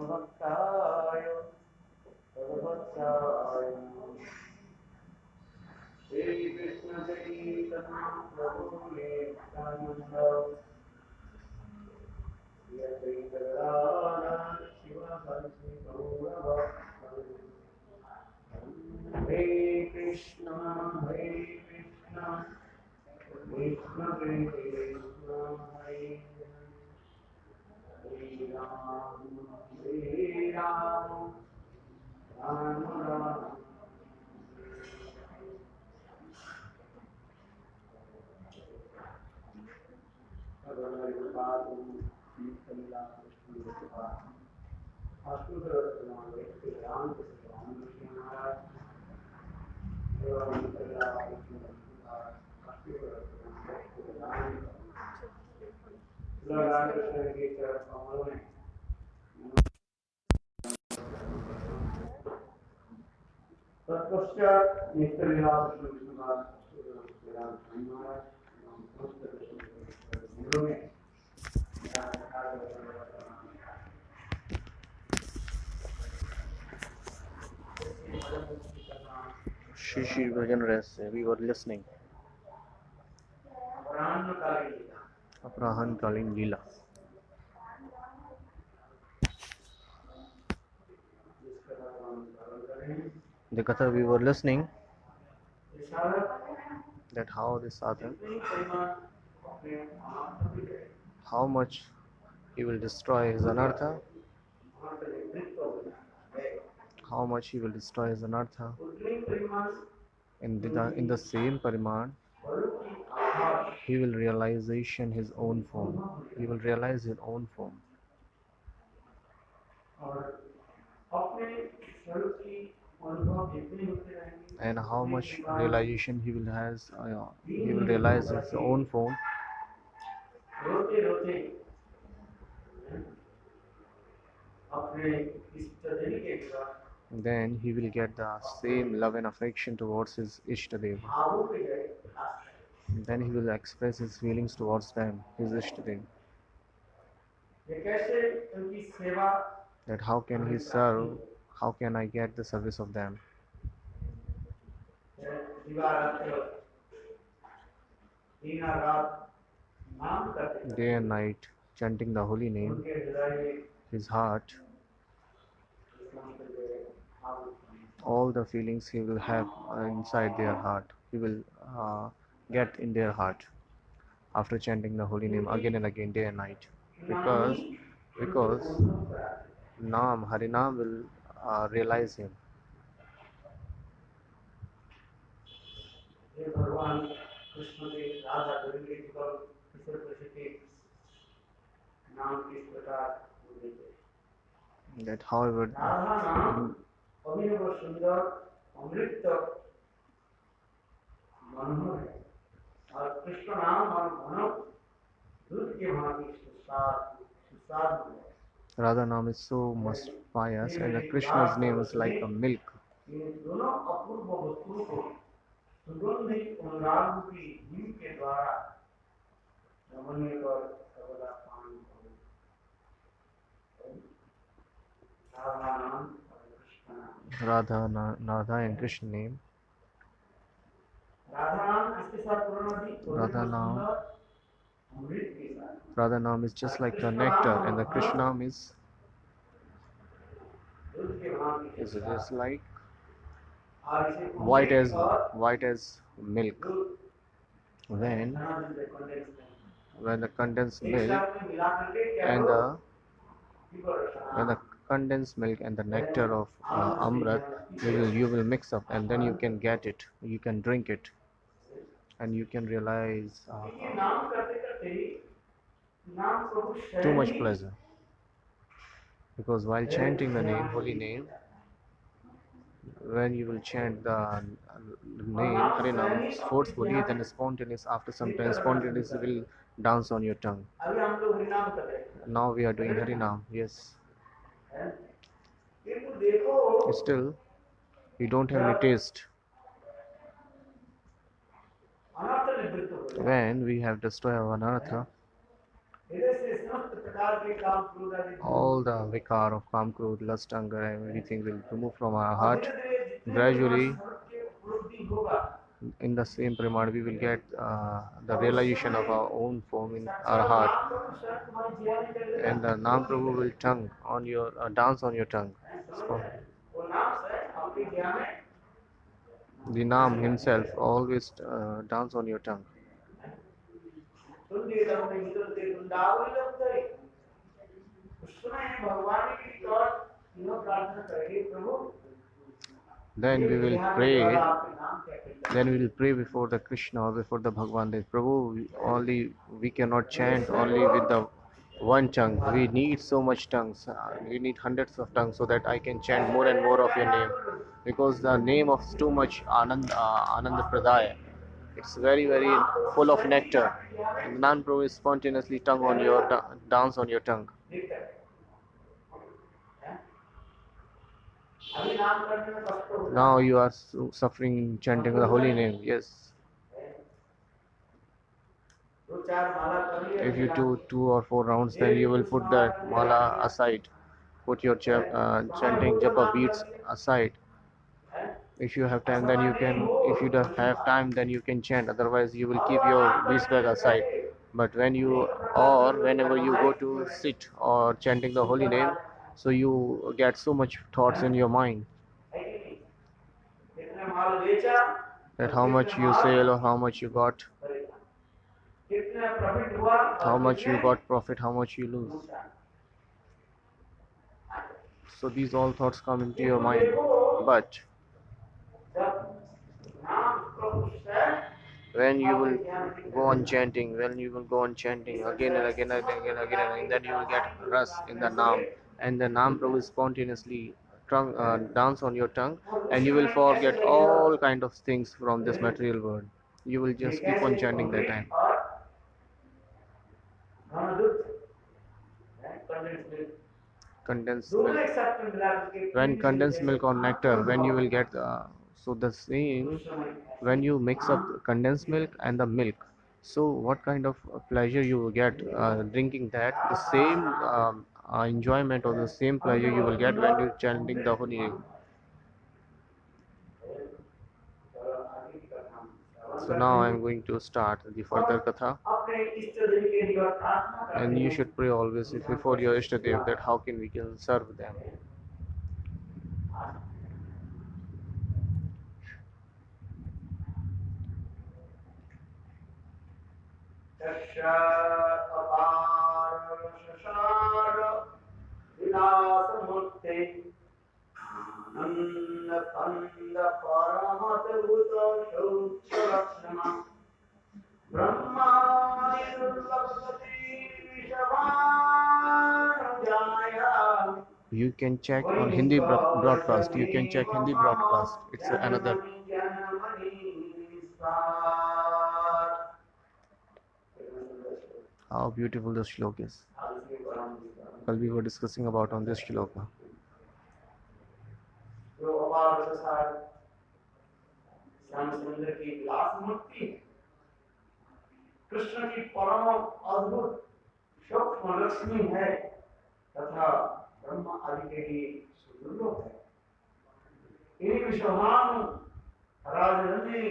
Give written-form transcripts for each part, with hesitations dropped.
भक्ताय तद्भक्ताय श्री कृष्ण चैतन्य प्रभु नित्यानंद श्री अद्वैत गदाधर शिवासादि गौरभक्ताय हरे कृष्ण कृष्ण कृष्ण हरे हरे राम राम राम तत्पश्चात नित्य विलास Shishi Bhajan Rest. We were listening. Aprahan Kalin Lila. The Katha we were listening that how the sadhak, how much he will destroy his anartha, how much he will destroy his anartha. In the same pariman, he will realization his own form. He will realize his own form. And how much realization he will has, he will realize his own form. Then he will get the same love and affection towards his Ishtadev. Then he will express his feelings towards them, his Ishtadev. That how can he serve, how can I get the service of them? Day and night, chanting the holy name, his heart, all the feelings he will have inside their heart, he will get in their heart after chanting the holy name again and again, day and night. Because Naam, Harinam will realize him. That however Radha Nam is so much pious and the Krishna's name is like a milk. Radha and Krishna name. Radha Nam is just like the nectar and the Krishna Nam is just like white as milk. When the condensed milk and the nectar of Amrit you will mix up, and then you can get it, you can drink it, and you can realize too much pleasure. Because while chanting the name, holy name, when you will chant the name Harinam forcefully, then spontaneous, after some time, spontaneous will dance on your tongue. Now we are doing Harinam, yes. Still, you don't have any taste. When we have destroyed our anartha, समस्त प्रकार के काम क्रोध आदि all the vikar of kam, krodh, lust, anger, and everything will remove from our और heart. धीरे धीरे जितने भी Gradually, हमारे समर्थ के उपलब्धि होगा in the same pramana, we will get the realization of our own form in our heart, नाम प्रभु स्वयं तुम्हारी जिया में कर and the Nam Prabhu will tongue on your dance on your tongue. वो नाम स्वयं आपकी जिया में The Nam himself always dance on your tongue. सुन दिए तो हमने इधर से वृंदावन लग गए उस समय भगवान की तौर तीनों प्रार्थना करेंगे प्रभु Then we will pray. आपके नाम क्या कहते Then we will pray before the Krishna or before the Bhagwan that Prabhu, we cannot chant only with the one tongue. We need so much tongues. We need hundreds of tongues so that I can chant more and more of your name. Because the name of too much Ananda Pradaya. It's very very full of nectar. And Nan Prabhu is spontaneously tongue on your dance on your tongue. अभी नाम करने में कष्ट होता Now you are suffering chanting the holy name. Yes. दो चार माला कर लिए If you do 2 or 4 rounds, then you will put that mala aside. Put your chanting japa beads aside. If you have time, then you can. If you don't have time, then you can chant. Otherwise, you will keep your beads bag aside. But when you or whenever you go to sit or chanting the holy name, so you get so much thoughts in your mind है कि नहीं कितने माल बेचा that how much you sell or how much you got, कितने profit हुआ how much you got profit, how much you lose. So these all thoughts come into your mind. But जब नाम प्रभु से when you will go on chanting, again and again and again and again, and then you will get ras in the Nam, and the Nam Prabhu will spontaneously dance on your tongue, and you will forget all kind of things from this material world. You will just keep on chanting that time. Condensed दोनों milk. एक साथ में मिला करके When condensed milk or nectar, when you will get so the same, when you mix up condensed milk and the milk, so what kind of pleasure you will get drinking that, the same enjoyment or the same pleasure you will get when you chanting the holy name. So now I am going to start the further katha, अपने इष्ट देव के निकट प्रार्थना करते and you हैं। should pray always before your Ishtadev that how can we can serve them. चक्षा अपार शशार विलासमूर्ते आनंद कंद परमतभुत शौचलक्षणा ब्रह्मादि दुर्लभपति विषवानुजाया You can check on Hindi broadcast. You can check Hindi broadcast. It's another. How beautiful this shloka is. Well, we were discussing about on this shloka. जो अपार संसार श्याम सुंदर की विलास मूर्ति कृष्ण की परम अद्भुत सूक्ष्म लक्ष्मी है तथा ब्रह्म आदि के लिए सुदुर्लभ है। इन्हीं विश्वभानु राजनंदिनी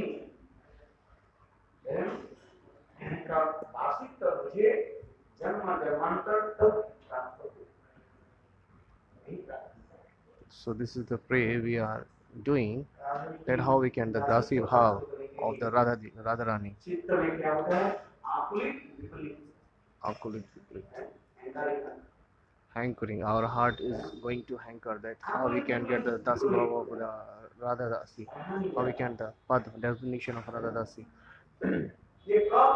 इनका दासित्व मुझे जन्म जन्मांतर तक प्राप्त हो। So this is the prayer we are doing, that how we can the dasi bhav of the Radharani. चित्त में क्या होता है आकुलित विकलित Akulit, अहंकारी hankering. Our heart is going to hanker that how we can get the dasi bhav of the Radha Dasi. How we can the pad definition of Radha Dasi. ये कब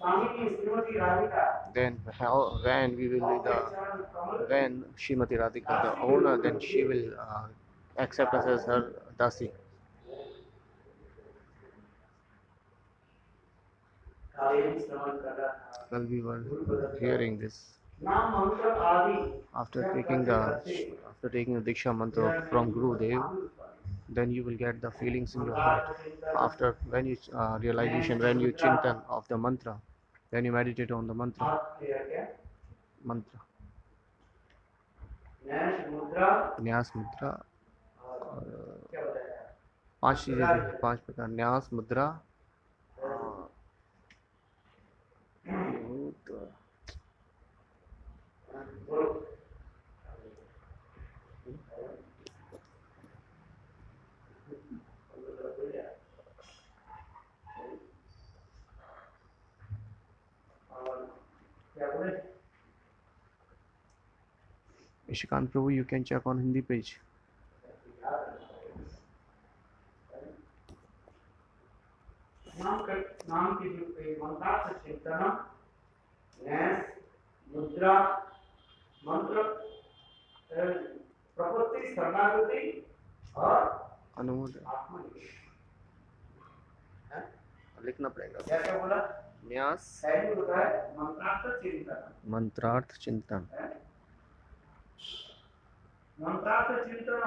स्वामी की Shrimati Radhika Then how when we will be the when Srimati Radhika the owner, then she will accept us as her dasi. कालीन श्रवण कर रहा था Well, we were hearing this नाम मंत्र आदि after taking the Diksha mantra from Guru Dev. Then you will get the feelings in your heart. After when you realization, when you chintan of the mantra, when you meditate on the mantra, हाथ clear क्या मंत्र न्यास मुद्रा न्यास मुद्रा और क्या बताया? 5 चीजें दी, 5 प्रकार न्यास मुद्रा बोलो। और क्या बोले? Ishikant Prabhu, you can check on Hindi page. नाम की जो मंत्रार्थ चिंतन, न्यास, मुद्रा, मंत्र, प्रपत्ति, शरणागति और अनुमोदन आत्मनिवेश। लिखना पड़ेगा। क्या क्या बोला? न्यास पहले होता है मंत्रार्थ चिंतन। मंत्रार्थ चिंतन। मंत्रार्थ चिंतन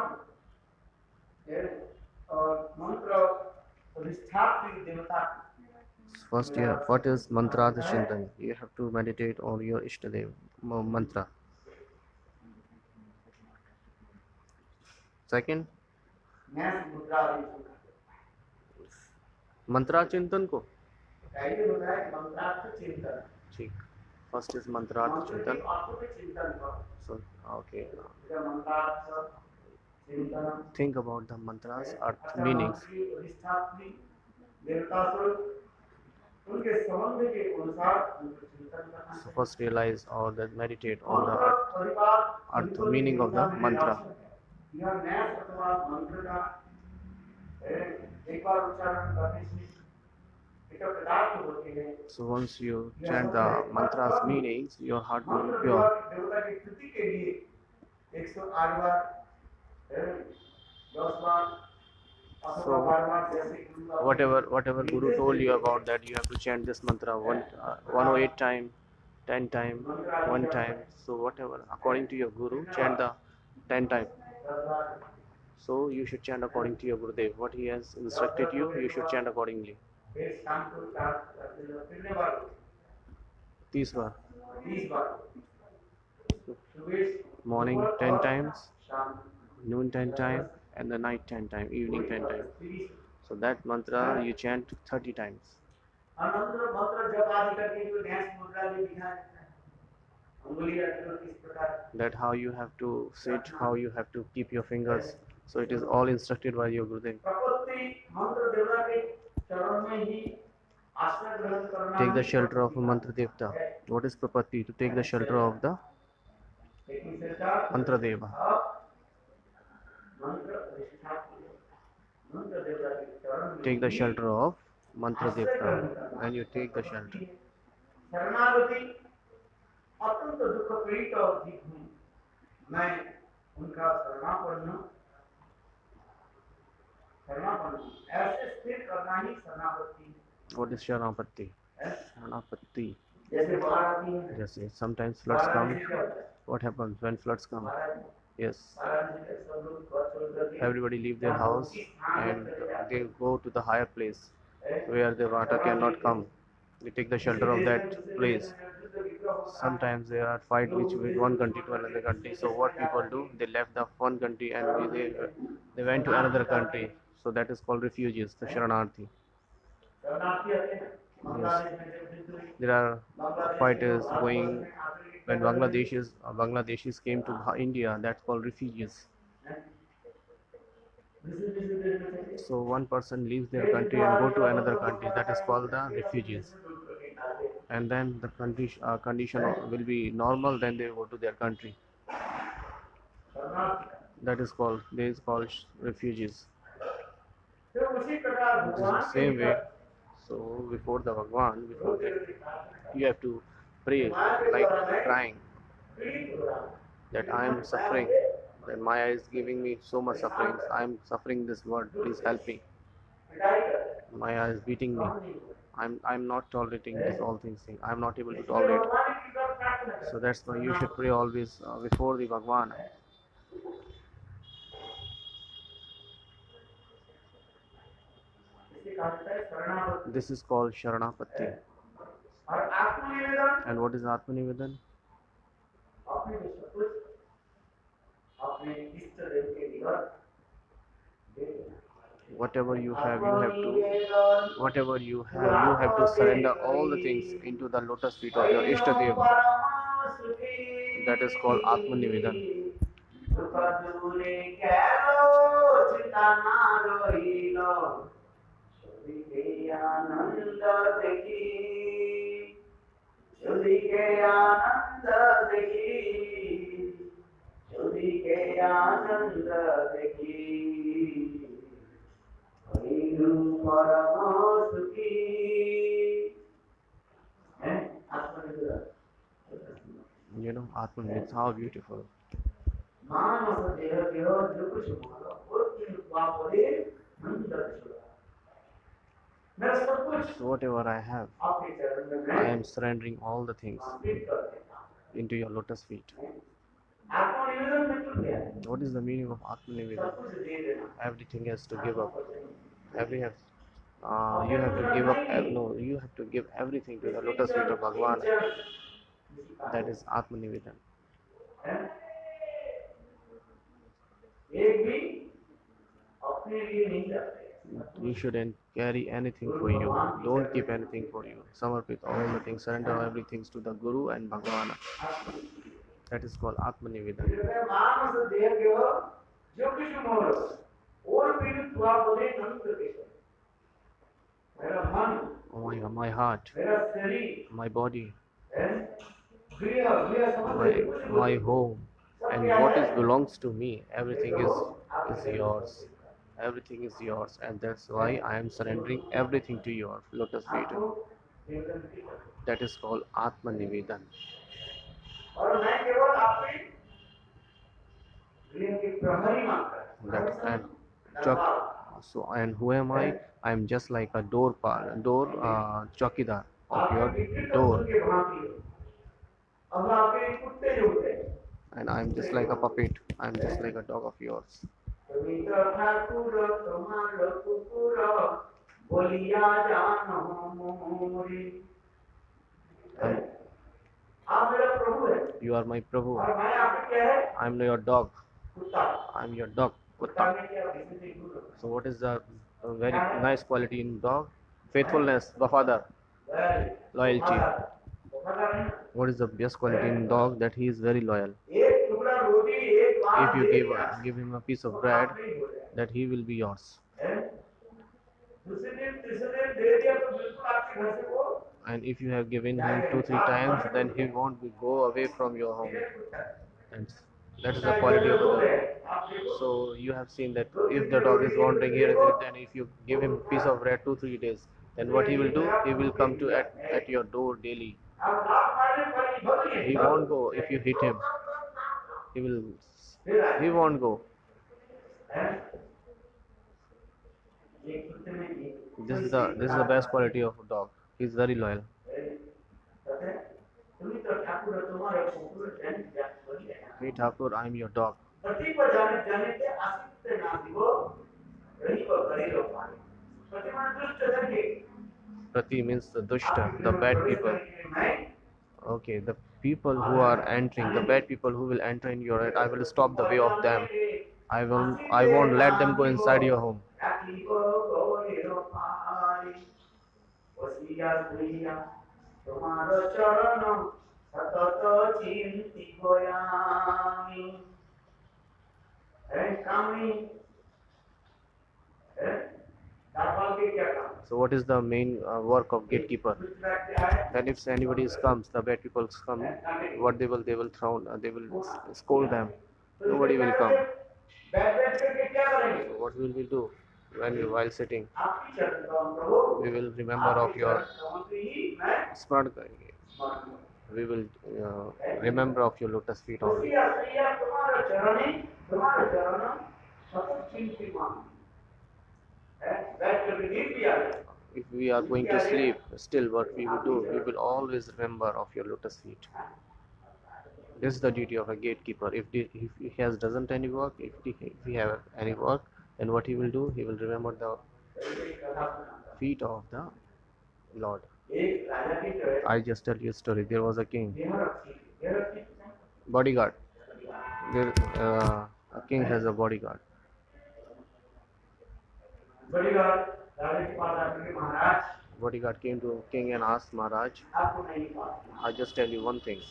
और मंत्र अधिष्ठात्री देवता। First, yeah, what is mantrarth chintan? You have to meditate on your Ishtadev mantra. Second, न्यास मुद्रा मंत्रार्थ चिंतन को पहले होता है मंत्रार्थ चिंतन। ठीक। First is mantrarth मंत्र chintan. के अर्थ पे चिंतन करो। So, okay. मंत्रार्थ चिंतन। Think about the mantras, earth meanings. अधिष्ठात्री देवता स्वरूप उनके संबंध के अनुसार उनको चिंतन करना। So first realize or that meditate on the मंत्र परिवार earth meaning of the mantra. यह न्यास अथवा मंत्र का एक बार उच्चारण करने से एक पदार्थ होते हैं। So once you chant the mantra's meanings, your heart will be मंत्र pure. देवता की स्तुति के लिए 108 बार 10 बार So whatever Guru told you about that, you have to chant this mantra 108 time, 10 time, 1 time. So whatever according to your Guru, chant the 10 time. So you should chant according to your Gurudev. What he has instructed you, you should chant accordingly. 30 bar. Morning 10 times, noon 10 time, and the night 10 time, evening 10 time. So that mantra you chant 30 times. That how you have to sit, how you have to keep your fingers. So it is all instructed by your Gurudev. Take the shelter of a mantra devta. What is prapatti? To take the shelter of the mantra deva. Take the shelter of mantra devta, and you take the shelter. अत्यंत दुख पीड़ित और जीत हूँ मैं उनका शरणापन्न ऐसे स्थिर करना ही शरणापत्ति। What is Sharanapatti? Sharanapatti. जैसे बाढ़ आती है, जैसे sometimes floods come. What happens when floods come? Yes, everybody leave their house and they go to the higher place where the water cannot come. They take the shelter of that place. Sometimes there are fight which with one country to another country. So what people do? They left the one country and they went to another country. So that is called refugees, the Sharanarthi. Yes. There are fighters going when Bangladeshis came to India. That's called refugees. So one person leaves their country and go to another country. That is called the refugees. And then the condition will be normal. Then they go to their country. That is called refugees. This is the same way. So before the Bhagwan, before that, you have to pray like crying that I am suffering, that Maya is giving me so much suffering. I am suffering this world. Please help me. Maya is beating me. I'm not tolerating this all things. I am not able to tolerate. So that's why you should pray always before the Bhagwan. This is called Sharanapatti. And what is Atmanivedan? अपने जो सब कुछ अपने इष्ट देव के निकट दे देना। Whatever you have, you have to surrender all the things into the lotus feet of your Ishtadeva. That is called Atmanivedan. You know, Atmanivedan, how beautiful. So whatever I have, I am surrendering all the things into your lotus feet. What is the meaning of Atmanivedan? Everything has to give up. You have to give up. No, you have to give everything to the lotus feet of Bhagwan. That is Atmanivedan. You shouldn't carry anything for you. Don't keep anything for you. Samarpit all the things. Surrender everything to the Guru and Bhagwan. That is called Atmanivedan. Oh my heart, my body, my home, and what is belongs to me, everything is yours. Everything is yours, and that's why I am surrendering everything to your lotus feet. That is called Atmanivedan. That and so and who am I? I am just like a door chowkidar of your door, and I am just like a puppet. I am just like a dog of yours. And you are my Prabhu. I am your dog. I am your dog, Kutta. So what is the very nice quality in dog? Faithfulness, wafadar, loyalty. What is the best quality in dog? That he is very loyal. If you give him a piece of bread, that he will be yours. And if you have given him 2-3 times, then he won't go away from your home. And that is the quality of the dog. So you have seen that if the dog is wandering here and there, then if you give him a piece of bread 2-3 days, then what he will do? He will come to at your door daily. He won't go if you hit him. He won't go. This is the best quality of a dog. He is very loyal. Hey Thakur, I am your dog. Prati means the dushta, the bad people. Okay, the people who are entering, the bad people who will enter in your head, I will stop the way of them. I won't let them go inside your home. So what is the main work of gatekeeper? Then if anybody comes, the bad people come, what they will they will scold them. Nobody will come. So what will we do while sitting? We will remember of your smart. We will remember of your lotus feet only. If we are going to sleep, still what we will do, we will always remember of your lotus feet. This is the duty of a gatekeeper. If he has doesn't any work, if he have any work, then what he will do, he will remember the feet of the Lord. I just tell you a story. There was a king. bodyguard. There, a king has a bodyguard. bodyguard राजा के पास आकर के महाराज Bodyguard came to king and asked Maharaj, आपको नहीं पास I just tell you one thing.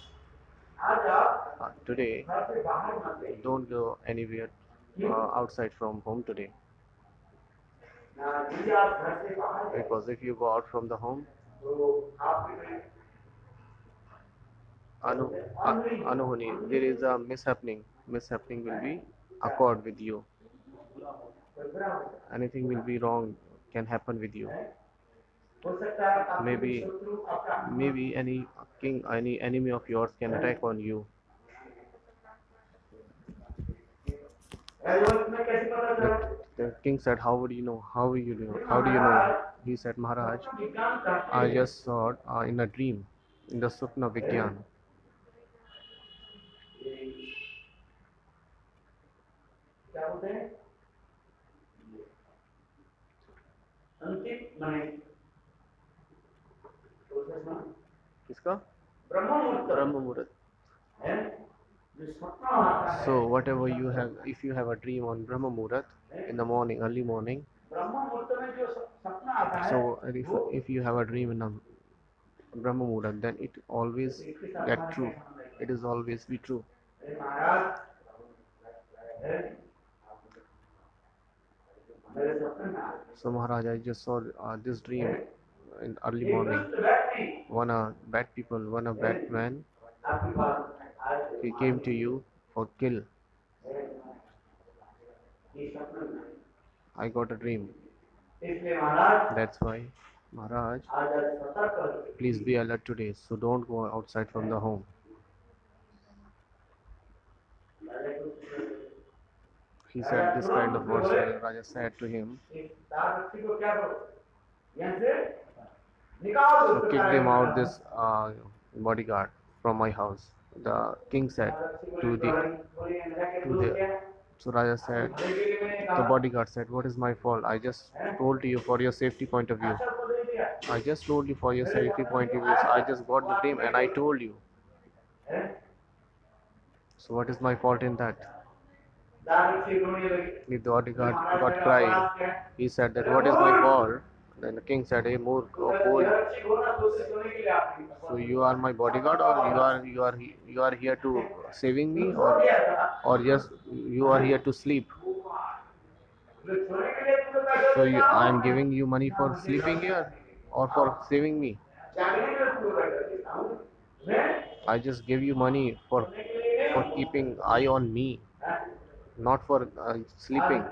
आज आप Today, घर से बाहर मत जाइए don't go anywhere outside from home today. यदि आप घर से बाहर जाए Because if you go out from the home, तो आपके Anuhuni, there is a mishappening. Mishappening will be occurred with you. Anything will be wrong can happen with you. हो सकता है आपके Maybe शत्रु आपका maybe any king, any enemy of yours can attack on you. Advance में कैसे पता चला The king said, how would you know? How will you know? How do you know? He said, Maharaj, विज्ञान शास्त्र I just saw it in a dream, in the Supna Vigyan. क्या बोलते हैं अंतिम माने प्रोसेस में किसका? ब्रह्म मुहूर्त Brahma Muhurat. है जो सपना आता है So whatever you have, if you have a dream on Brahma Muhurat in the morning, early morning, ब्रह्म मुहूर्त में जो सपना आता है so if you have a dream in a Brahma Muhurat, then it always get true. It is always be true. अरे महाराज है मेरे सपने में आ गए So Maharaj, I just saw this dream in early morning. दुष्ट व्यक्ति One bad people, one a bad man, आपके पास आए थे he came to you for kill. ये सपने में I got a dream. इसलिए महाराज That's why, Maharaj, आज आज सतर्क रहिए please be alert today. So don't go outside from the home. He said this kind of words. Raja said to him, इस दासी को क्या करो यहाँ से निकाल so दो kick them out, this bodyguard from my house. The king said to the so Raja said, the bodyguard said, what is my fault? I just told you for your safety point of view. I just told you for your safety point of view. So I just got the dream and I told you. So what is my fault in that? The bodyguard got cried. He said that what is my fault? Then the king said, hey Moork, oh fool. So you are my bodyguard, or you are here to saving me, or just you are here to sleep. So I am giving you money for sleeping here or for saving me. I just give you money for keeping eye on me, not for sleeping.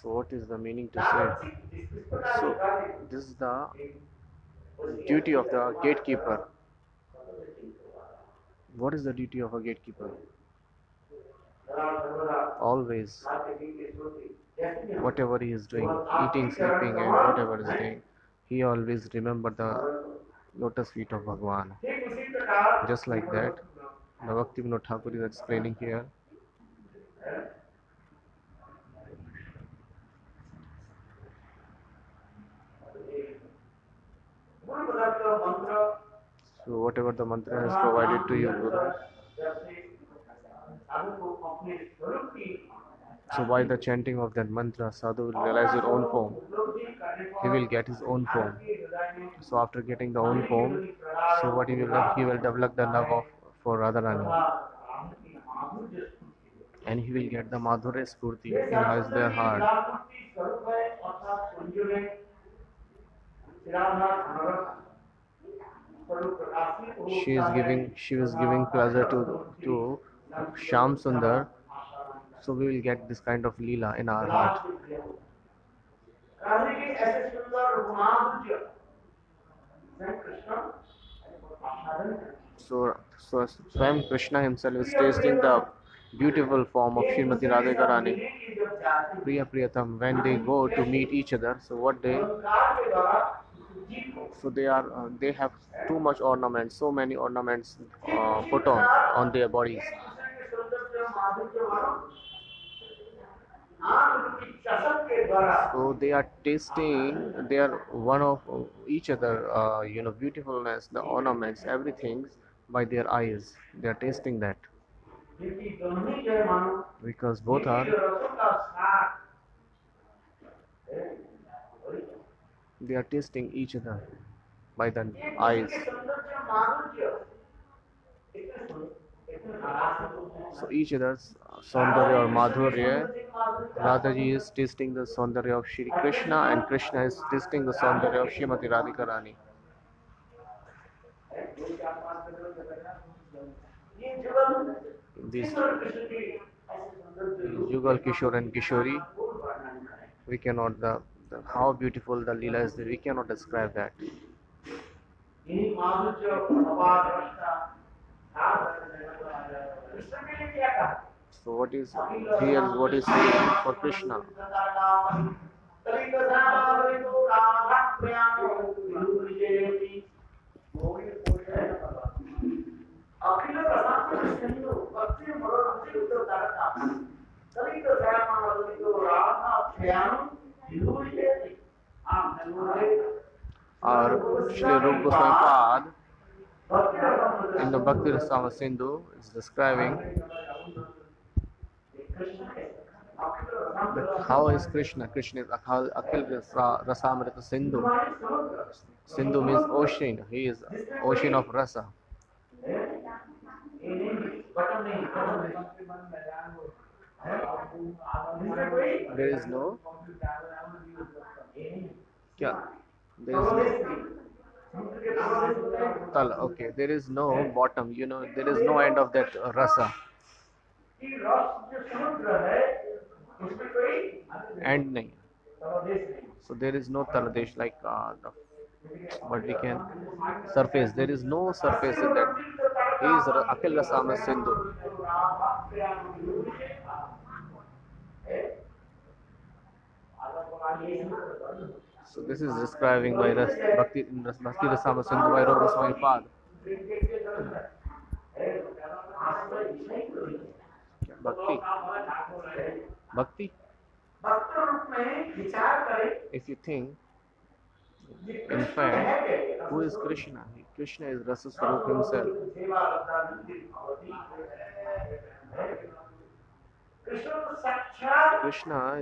So what is the meaning to say? So this is the duty of the gatekeeper. What is the duty of a gatekeeper? Always, whatever he is doing, eating, sleeping and whatever is doing, he always remember the lotus feet of Bhagwan. Just like that, the Bhakti Vinod Thakur is explaining here. So whatever the mantra has provided to you, Guru. So by the chanting of that mantra, Sadhu will realize his own form. He will get his own form. So after getting the own form, so what he will develop the love for Radharani. And he will get the Madhurya Spurti in their heart. She was giving pleasure to Sham Sundar. So we will get this kind of Leela in our heart. So Swam Krishna himself is tasting the beautiful form of Srimati Radhika Rani. Priya Priyatam, when they go to meet each other, so what they have too much ornaments, so many ornaments put on their bodies. So they are tasting, they are one of each other, beautifulness, the ornaments, everything by their eyes. They are tasting that क्योंकि दोनों ही जो है मानो because both are, मीठी रसों का साथ they are tasting each other by the एक eyes. दूसरे के सौंदर्य माधुर्य So each other's Saundarya or Madhurya, Radhaji is tasting the Saundarya of Shri Krishna and Krishna is tasting the Saundarya of Srimati Radhika Rani. ये जुगल These Krishna Krishna की ऐसे सौंदर्य Yugal Kishore and Kishori, we cannot, the how beautiful the Leela is, we cannot describe that. यही माधुर्य अपार रसता कृष्ण के लिए क्या कहा So what is here, what is saying for Krishna? Or Shri Rupa Goswami Pad in the Bhakti Rasama Sindhu is describing that how is Krishna? Krishna is Akhil Rasamrita Sindhu. Sindhu means ocean. He is ocean of rasa. There is no kya? There is no tal. Okay, there is no bottom. There is no end of that rasa. End nahi. So there is no taladesh like what we can surface. There is no surface in that. He is Akhil Rasama Sindhu. So this is describing by Bhakti Rasama Sindhu by Rupa Goswami Pad. Bhakti. Bhakti. If you think, in fact, who is Krishna? Krishna is Rasa Swarup himself. Krishna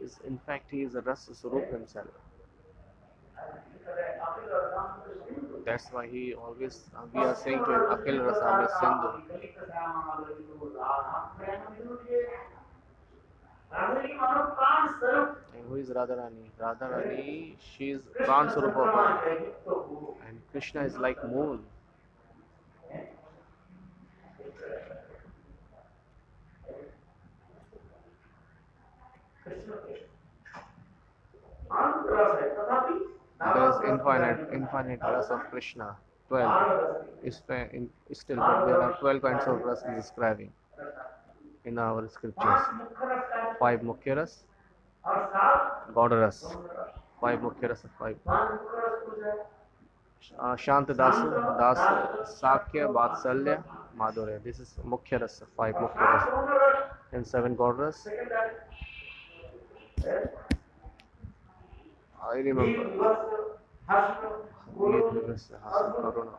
is in fact, he is a Rasa Swarup himself. That's why he always, we are saying to him, Akhil Rasamrita Sindhu. And who is Radharani? Radharani, she is Pran Swarup of her. And Krishna is like moon. There is infinite rasa of Krishna. 12. Still, but there are 12 kinds of rasa describing in our scriptures. 5 Mukhya ras, God ras. 5 Mukhya ras, 5. Shanta Dasa, Sakya, Vatsalya, Madhurya. This is Mukhya ras, 5 Mukhya ras. And 7 God ras. I remember.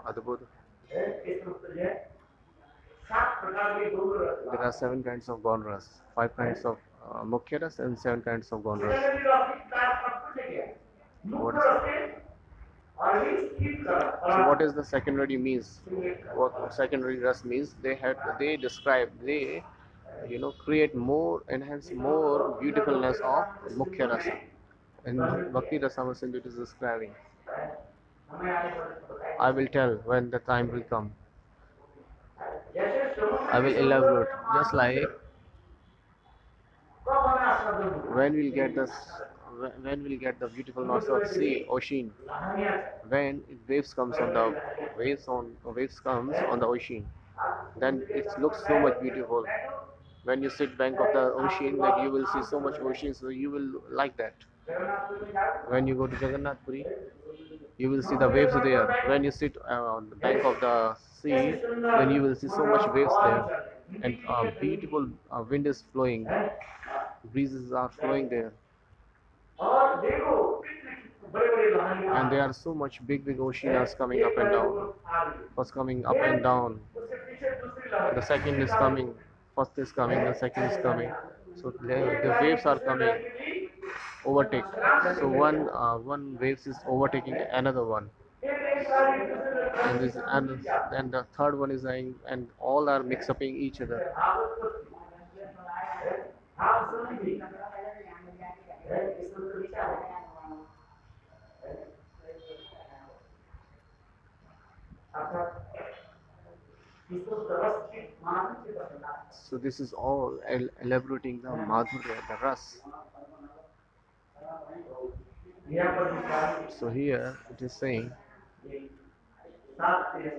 Adbhuta. There are 7 kinds of Gondras, 5 kinds of Mukhya ras and 7 kinds of Gondras. What is the secondary means? What secondary ras means? They describe, they create more, enhance more beautifulness of Mukhya rasa. And Bhakti Rasama Sindhu is describing. I will tell when the time will come. I will elaborate. Just like when we'll get the beautiful knots of sea, ocean. When waves comes on the ocean, then it looks so much beautiful. When you sit bank of the ocean, like you will see so much ocean, so you will like that. When you go to Jagannath Puri, you will see the waves there. When you sit on the bank of the sea, then you will see so much waves there, and beautiful wind is flowing. breezes are flowing there, और देखो बड़े बड़े लहरियां and there are so much big oceans coming up and down. First coming up and down, उसके पीछे दूसरी लहर the second is coming, first is coming, the second is coming. So the waves are coming, overtake. So one waves is overtaking another one, and this and then the third one is lying, and all are mix upping each other. आप समझिए इसको तो विचार इसको रस की मान से बदलना So this is all elaborating the madhurya, the ras. यहाँ पर विचार So here it is saying सात से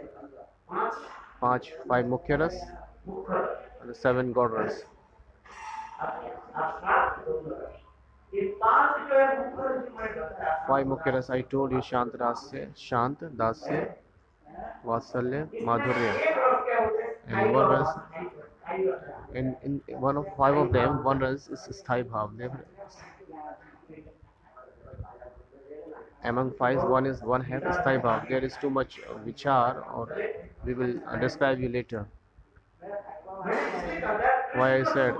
पांच five mukhya ras मुख्य and the seven god ras. आप सात दोनों ये पांच जो है मुख्य जिसमें बताया Five mukhya ras I told you: shant rasya, shant, dasya, vatsalya, madhurya. एक रस क्या होते हैं And one ras, स्थायी रस in one of five of them, one ras is sthai bhav. Among five, one have sthai bhav. There is too much vichar, or we will describe you later. Why I said,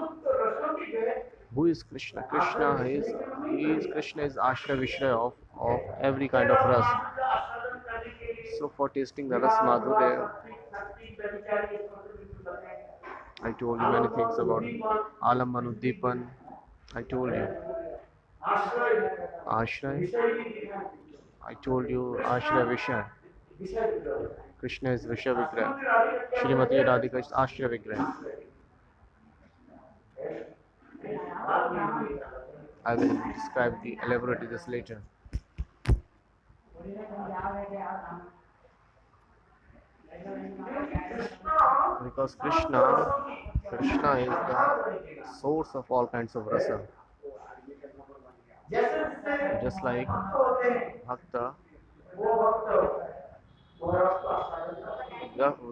who is Krishna? Krishna is Ashra Vishra of every kind of ras. So for tasting the ras madhurya, I told you many things about Alam Dipan. I told you Ashray. I told you Ashray Vishya. Krishna is Vishya Vigraha. Srimati Radhika is Ashray Vigraha. I will describe the elaborate this later. Because Krishna is the source of all kinds of rasa. Just like Bhakta,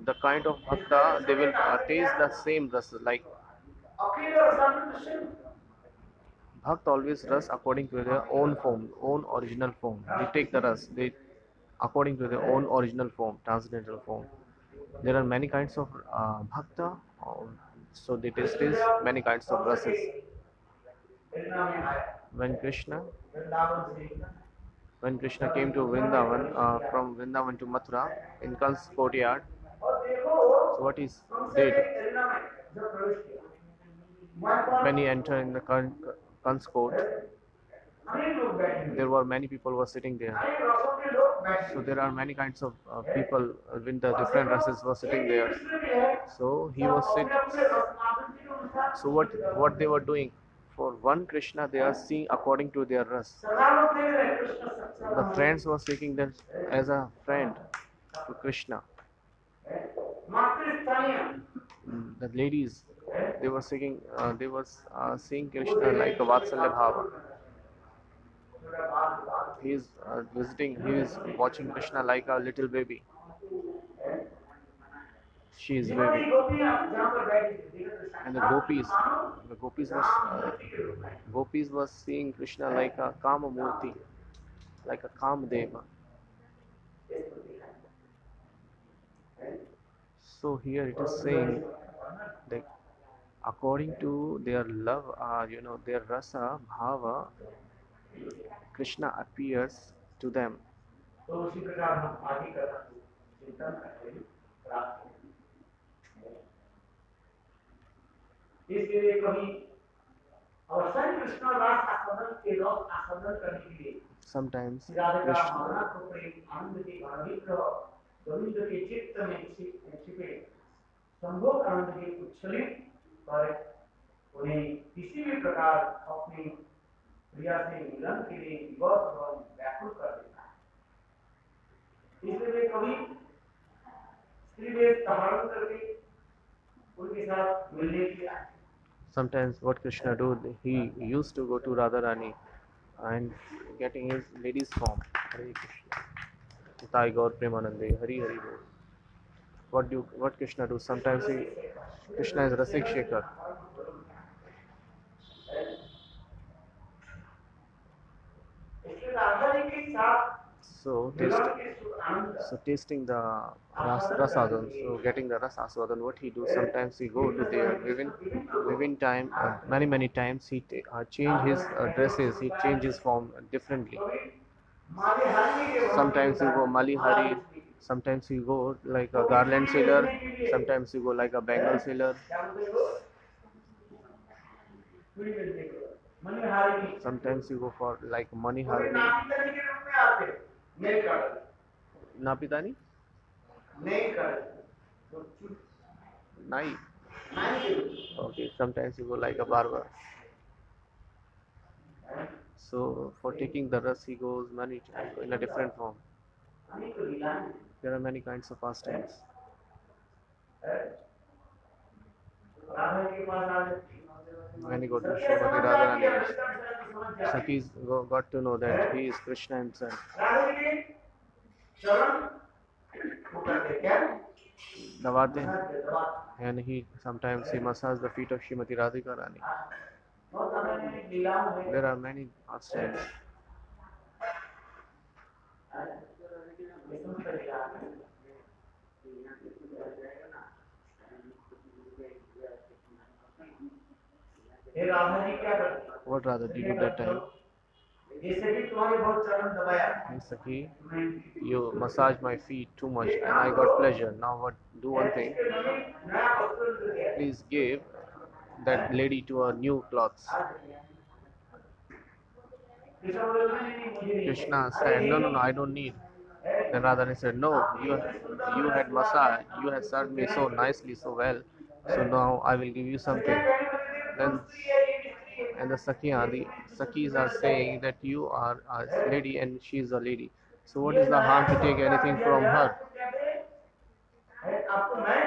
the kind of Bhakta, they will taste the same rasa. Like Bhakt always ras according to their own form, own original form. They take the ras, according to their own original form, transcendental form. There are many kinds of bhakta, so they taste many kinds of rasas. When Krishna came to Vrindavan, from Vrindavan to Mathura in Kan's courtyard, so what he did, when he entered in the Kan's court, there were many people were sitting there. So there are many kinds of people with the different races were sitting there. So he was sitting. So what they were doing? For one Krishna, they are seeing according to their ras. The friends were seeking them as a friend to Krishna. The ladies, they were seeing Krishna like a Vatsalya Bhava. He is watching Krishna like a little baby. She is baby. And the gopis was seeing Krishna like a Kama Murti, like a Kamadeva. So here it is saying that according to their love, their rasa, bhava, Krishna appears to them. इसलिए कभी अवसर कृष्ण रास आस्वादन के रस आस्वादन करने के लिए sometimes Krishna को प्रेम आनंद के पवित्र गोविंद के चित्त में छिपे संभोग आनंद के उच्छलित पर उन्हें किसी भी प्रकार अपनी प्रिया से मिलन के लिए विवश और व्याकुल कर देता है। इसलिए कभी स्त्री वेश धारण करके उनके साथ मिलने के लिए sometimes what Krishna do, he used to go to Radharani and getting his lady's form. Hare Krishna. Nitai Gaur Premanande, Hari Hari Bol. What Krishna do? Sometimes Krishna is Rasik Shekhar. साथ So मिलन के सुख आनंद tasting the rasadhan, so getting the ras aswadan, what he do? Sometimes he go to there within time, many times he change his dresses, he change his form differently. माले हरनी के भवन Sometimes he go Mali Hari, sometimes he go like a garland seller, sometimes he go like a bangle seller, क्या बोलते हो पूरी मिलने के मनिहारी नहीं sometimes you go for like money कोई harni. नापी करने के रूप में आते हैं नहीं कर Napitani? नहीं कर तो चुप Nai. नहीं Okay, sometimes you go like a barber. So for taking the ras, he goes many in a different form. हमें तो लीलाएं There are many kinds of pastimes. Radha के पास आ जाते When he go to सत्य Srimati समझ जाती है Radharani, समझ जाती है Sakis got to know that he is Krishna himself. Radha के चरण वो करते क्या Davate, दबाते and he sometimes he massages the feet of Srimati Radhika Rani. बहुत सारे लीलाओं में There are many pastimes. हे राधा जी क्या करते हैं? What Radha did at that time? जैसे कि तुम्हारे बहुत चरण दबाया Hey Sakhi, you massage my feet too much and I got pleasure. Now what? Do one thing. नया वस्त्र दे दिया Please give that lady to her new clothes. Krishna बोले नहीं मुझे नहीं Krishna said, no, I don't need. Then Radharani said, no, you had massage, you had served me so nicely, so well. So now I will give you something. Then and the Sakhis are saying that you are a lady and she is a lady. So what is the harm to take anything from her? आपको मैं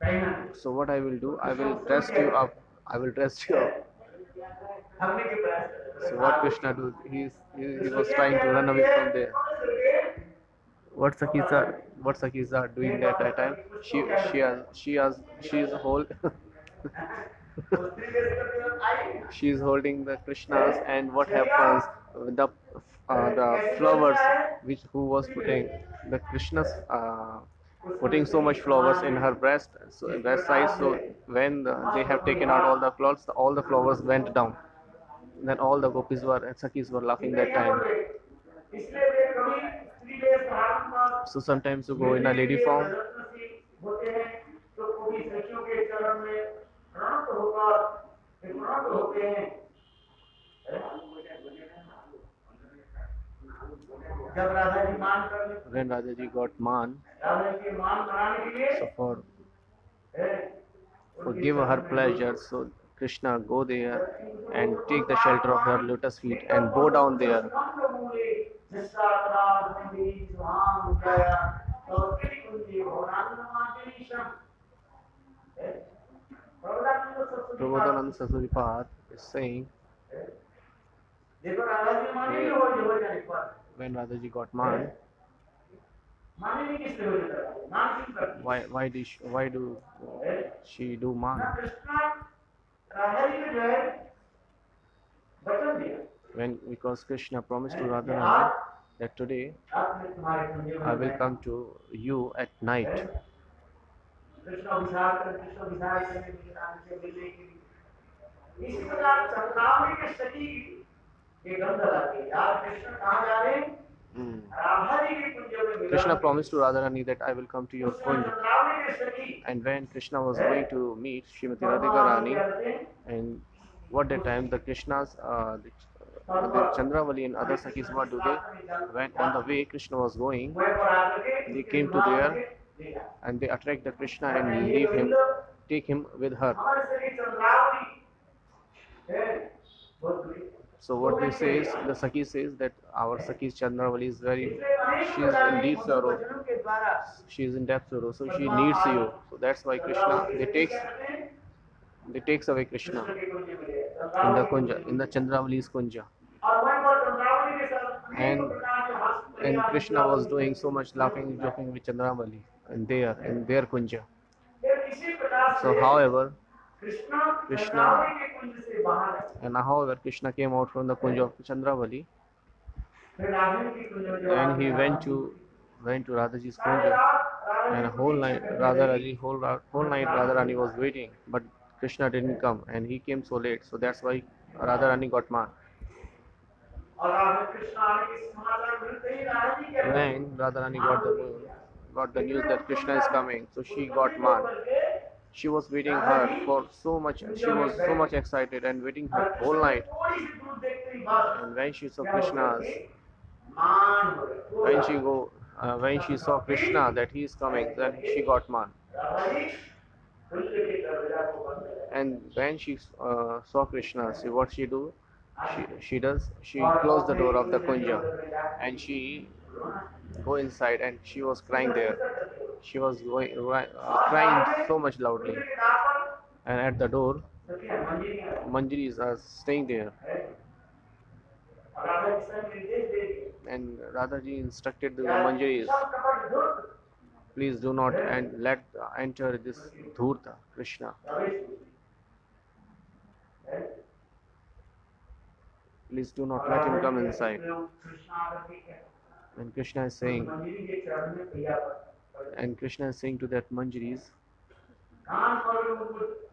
पहना So what I will do, I will dress you up. I will dress you up. हमने के प्रयास कर So what Krishna do? He was trying to run away from there. What Sakhis are doing at that time? She is whole. She is holding the Krishnas, and what happens? The flowers which who was putting the Krishnas putting so much flowers in her breast, so breast size. So when they have taken out all the clothes, all the flowers went down. Then all the gopis were and Sakhis were laughing that time. इसलिए वे कभी स्त्री वेश धारण कर So sometimes you go in a lady form. होते हैं तो कभी सखियों के चरण में प्रणत होकर प्रणत होते हैं जब राधा जी मान कर ले When Radhaji got man, Radha ji के मान बनाने के लिए so for give her pleasure, so Krishna go there and take the shelter of her lotus feet and bow down there. Prabodhananda Saraswati is saying देखो राधा जी मानी नहीं हो जाने पर when Radhaji got man, मानी नहीं किसने हो जाता है मान क्यों करती why do she do man? ना कृष्णा राधा जी ने जो है वचन दिया Because Krishna promised to Radharani that today रात में तुम्हारे कुंजे I में will come to you at night. Krishna अभिषेक करने के लिए आने से मिलने के लिए इसी प्रकार चंद्रावली के सती के गंध लाती है यार कृष्ण कहाँ जा रहे हैं राधा जी के कुंज में मिला Krishna promised to Radharani that I will come to your kunj. Chandravali के सती And when Krishna was going to meet Srimati Radhika Rani, and what that time the Krishnas, the Chandravali and other Sakhis, what do they? When on the way Krishna was going, they came to there and they attract the Krishna and leave him, take him with her. हमारे सखी चंद्रावली है बहुत बड़ी So what they say is, the Sakhi says that our Sakhi Chandravali is she is in deep sorrow. वचनों के द्वारा She is in depth sorrow, so she needs you. So that's why Krishna, they takes away Krishna in the kunja, in the Chandravali's kunja. और वहीं पर चंद्रावली के साथ अनेक प्रकार के हास्य And Krishna was doing so much laughing, joking with Chandravali in their kunja. फिर किसी प्रकार So से however, कृष्ण कृष्ण चंद्रावली के कुंज से बाहर है Krishna came out from the kunja of Chandravali फिर राधिनी की कुंज में जब and he आपने went to Radhaji's kunja, and a whole night whole night Radharani was waiting, but Krishna didn't come, and he came so late, so that's why Radharani got mad. और राधा कृष्ण आने के समाचार मिलते ही रानी क्या When Radharani got the news that Krishna is coming, so she got mad. She was waiting her for so much. She was so much excited and waiting her whole night. And when she saw Krishna's, when she saw Krishna that he is coming, then she got mad. And when she saw Krishna, see what she do? She closed the door of the kunja, and she go inside, and she was crying there. She was crying so much loudly, and at the door, Manjaris are staying there, and Radhaji instructed the Manjaris, please do not and let enter this Dhurta Krishna. Please do not let him come inside. And Krishna is saying, to that Manjaris,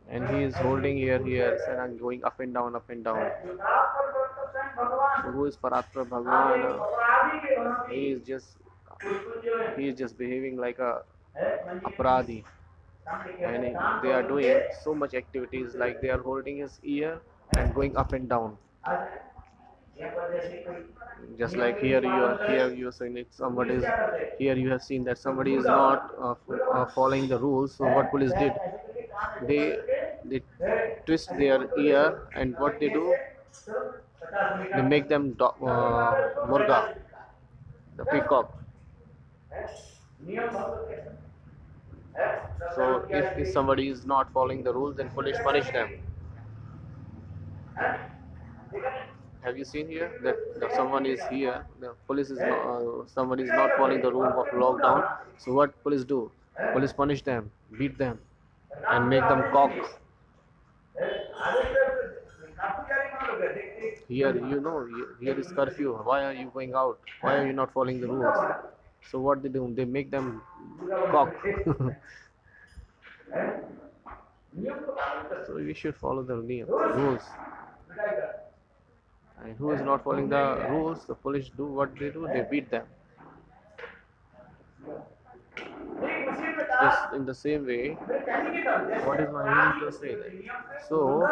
and he is holding here and going up and down, up and down. So who is Paratma Bhagwan? He is just behaving like a aparadhi, and they are doing so much activities, like they are holding his ear and going up and down. Just like here you are saying that somebody is here, you have seen that somebody is not following the rules. So what police did, they twist their ear, and what they do, they make them murga, the peacock. So if somebody is not following the rules, then police punish them. Have you seen here that someone is here, the police is somebody is not following the rule of lockdown, so what police do? Police punish them, beat them, and make them cock. Here, here is curfew. Why are you going out? Why are you not following the rules? So what they do? They make them cock. So we should follow the rules. And who is not following the rules, the police do what they do, they beat them. Just in the same way, what is my meaning to say that? So,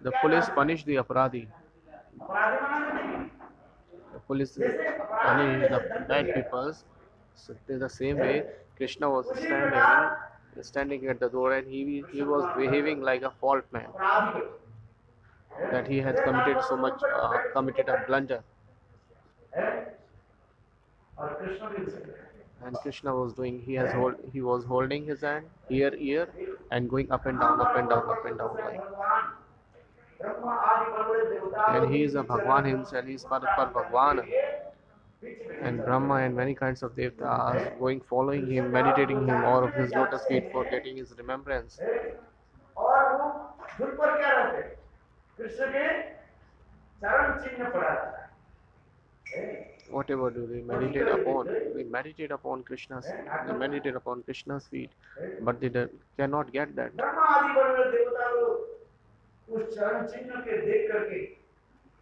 the police punish the aparadhi. The police punish the bad people. So, in the same way, Krishna was standing at the door, and he was behaving like a fault man, that he had committed a blunder. And Krishna was doing, he was holding his hand, ear, and going up and down, up and down, up and down, like. And he is a Bhagwan himself, he is Paratma Bhagwan. And Brahma and many kinds of devtas are following him, meditating him, all of his lotus feet for getting his remembrance. Whatever do they meditate upon? They meditate upon Krishna's. They meditate upon Krishna's feet, but they cannot get that.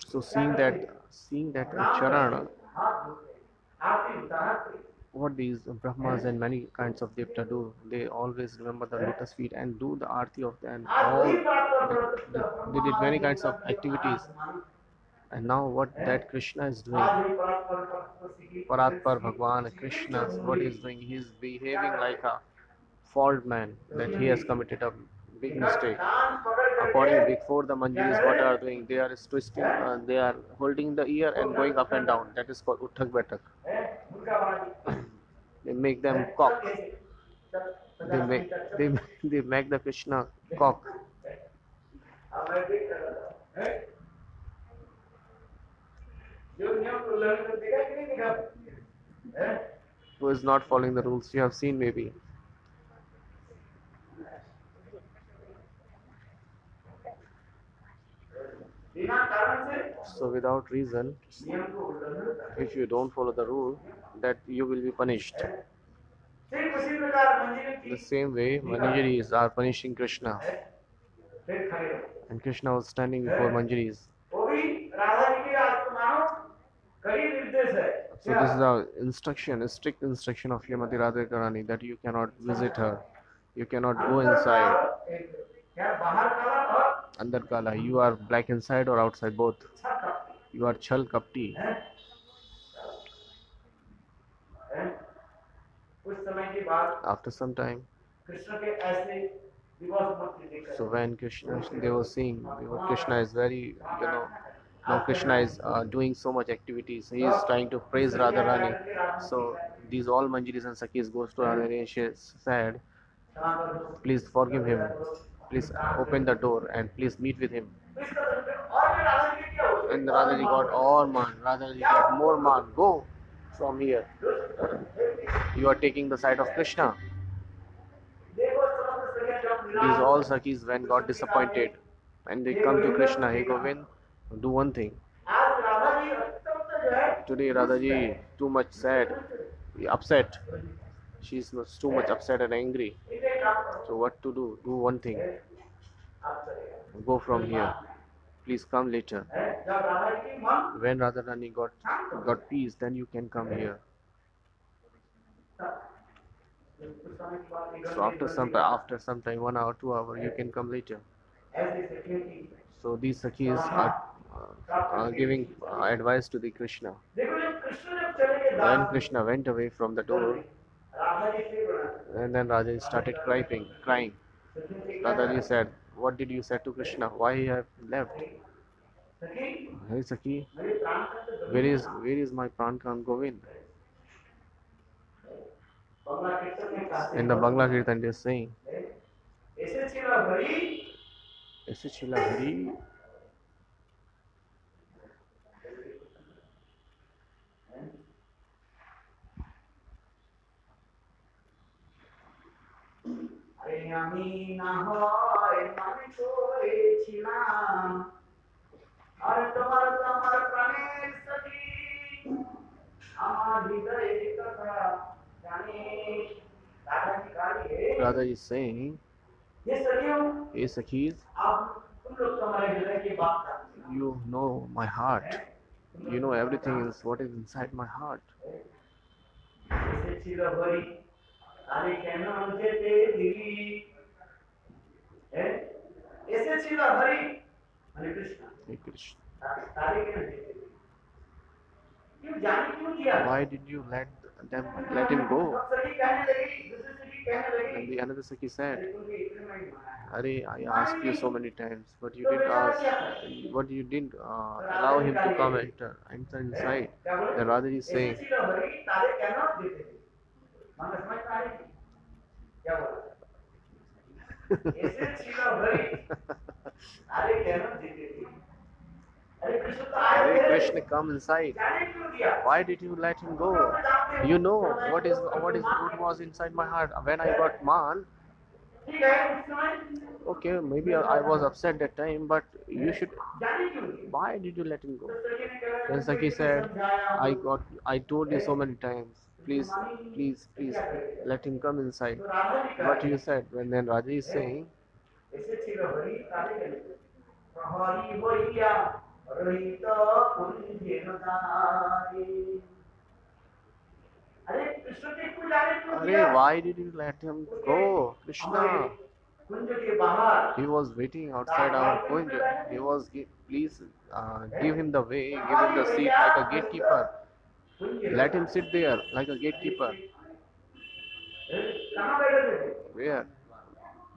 So seeing that Charan, what these Brahmas and many kinds of devta do, they always remember the lotus feet and do the arti of them. They did many kinds of activities. And now what that Krishna is doing, Paratma Bhagwan Krishna, what he is doing, he is behaving like a fault man, that he has committed a big mistake. Before the Manjaris, what are doing? They are twisting, they are holding the ear and going up and down. That is called Uthak Baitak. They make them cock. They make the Krishna cock. Who is not following the rules? You have seen maybe. बिना कारण से So without reason, नियम को उल्लंघन करते if you don't follow the rule, that you will be punished. हैं। ठीक उसी प्रकार मंजरी The की same way, Manjaris are punishing Krishna, फिर खड़े हो। and Krishna was standing before Manjaris. वो भी राधा जी के आपको मानो कड़ी निर्देश है। So this is the instruction, a strict instruction of Srimati Radharani that you cannot visit her, you cannot go अंदर inside. काला, क्या बाहर काला और Andar Kala, you are black inside or outside both. अच्छा कपटी You are Chal Kapti. है। हैं? कुछ समय के बाद After some time, कृष्ण के ऐसे विवश भक्ति देखकर so when Krishna, they were seeing, Krishna is very, now Krishna is doing so much activities. He is trying to praise Radharani. So these all Manjaris and Sakhis goes to Radharani and she said, please forgive him. Please open the door and please meet with him. And Radharani got all man. Radharani got more man. Go from here. You are taking the side of Krishna. These all Sakhis when got disappointed and they come to Krishna, hey Govind, do one thing. आज राधा जी अत्यंत जो है Today Radhaji too much sad, upset. She's too much upset and angry. इसे काम करो। So what to do? Do one thing. आप करेगा। Go from here. Please come later. है? जब राधा जी की मन When Radharani got peace, then you can come here. कुछ समय के बाद एक So after some time, 1 hour, 2 hours, you can come later. ऐसे सखियों की So these Sakhis are giving advice to the Krishna. देखो जब कृष्ण जब चले गए When Das Krishna went away from the door, Radha ji से बोला and then Radha started crying. सखियों से क्या Radhaji said, what did you say to Krishna? Why you have left? सखी Hey Sakhi, मेरे प्राण का तो where is my Prankan Govind? बंगला कीर्तन में कहते In the Bangla Kirtan they are saying, हैं, ऐसे छिला भरी Aise Chila Hari, আরে আমি না হয় মানে করেছিলাম আর তোমার তো আমার প্রাণের সখী আমার হৃদয়ের কথা জানিস দাদাজি কালিয়ে Radha is saying, ये सखियों hey Sakhis, आप तुम लोग तो हमारे हृदय की बात जानते हो you know my heart. You know everything is what is inside my heart. ऐसे छिला भरी আরে কেন যেতে দিলি ऐसे छिला भरी हरे कृष्ण Hey Krishna, तारे केन जेते दिली क्यों जाने क्यों दिया why did you let him go? सब सखी कहने लगी दूसरी सखी कहने लगी And the another Sakhi said, अरे तुमने इतने में ही माना है Arey, I asked you so many times, but you didn't ask, but you didn't allow him to come enter inside. क्या बोले Then Radha is ऐसे saying, छिला भरी तारे केन जेते दिली मन समझ में आ रही क्या बोला ऐसे छिला भरी तारे केन जेते दिली अरे कृष्ण तो आए Hey थे Krishna, come inside. जाने क्यों दिया Why did you let him go? You know what was inside my heart. When I got man, ठीक है उस समय okay, maybe I was upset that time, but you should. जाने क्यों दिया Why did you let him go? तो सखी ने कहा Then Sakhi said, I told you so many times. Please, let him come inside. तो राधा जी का What you said? When then Raja is saying, ऐसे छिला भरी तारे केन प्रहरी होइया रहित कुंजेन दारे अरे कृष्ण के क्यों जाने क्यों Arey, दिया why did you let him go, Krishna? कुंज के बाहर He was waiting outside our Kunj. He was, please give him the way, give him the seat like a gatekeeper. Let him sit there like a gatekeeper. कहाँ बैठे थे Where?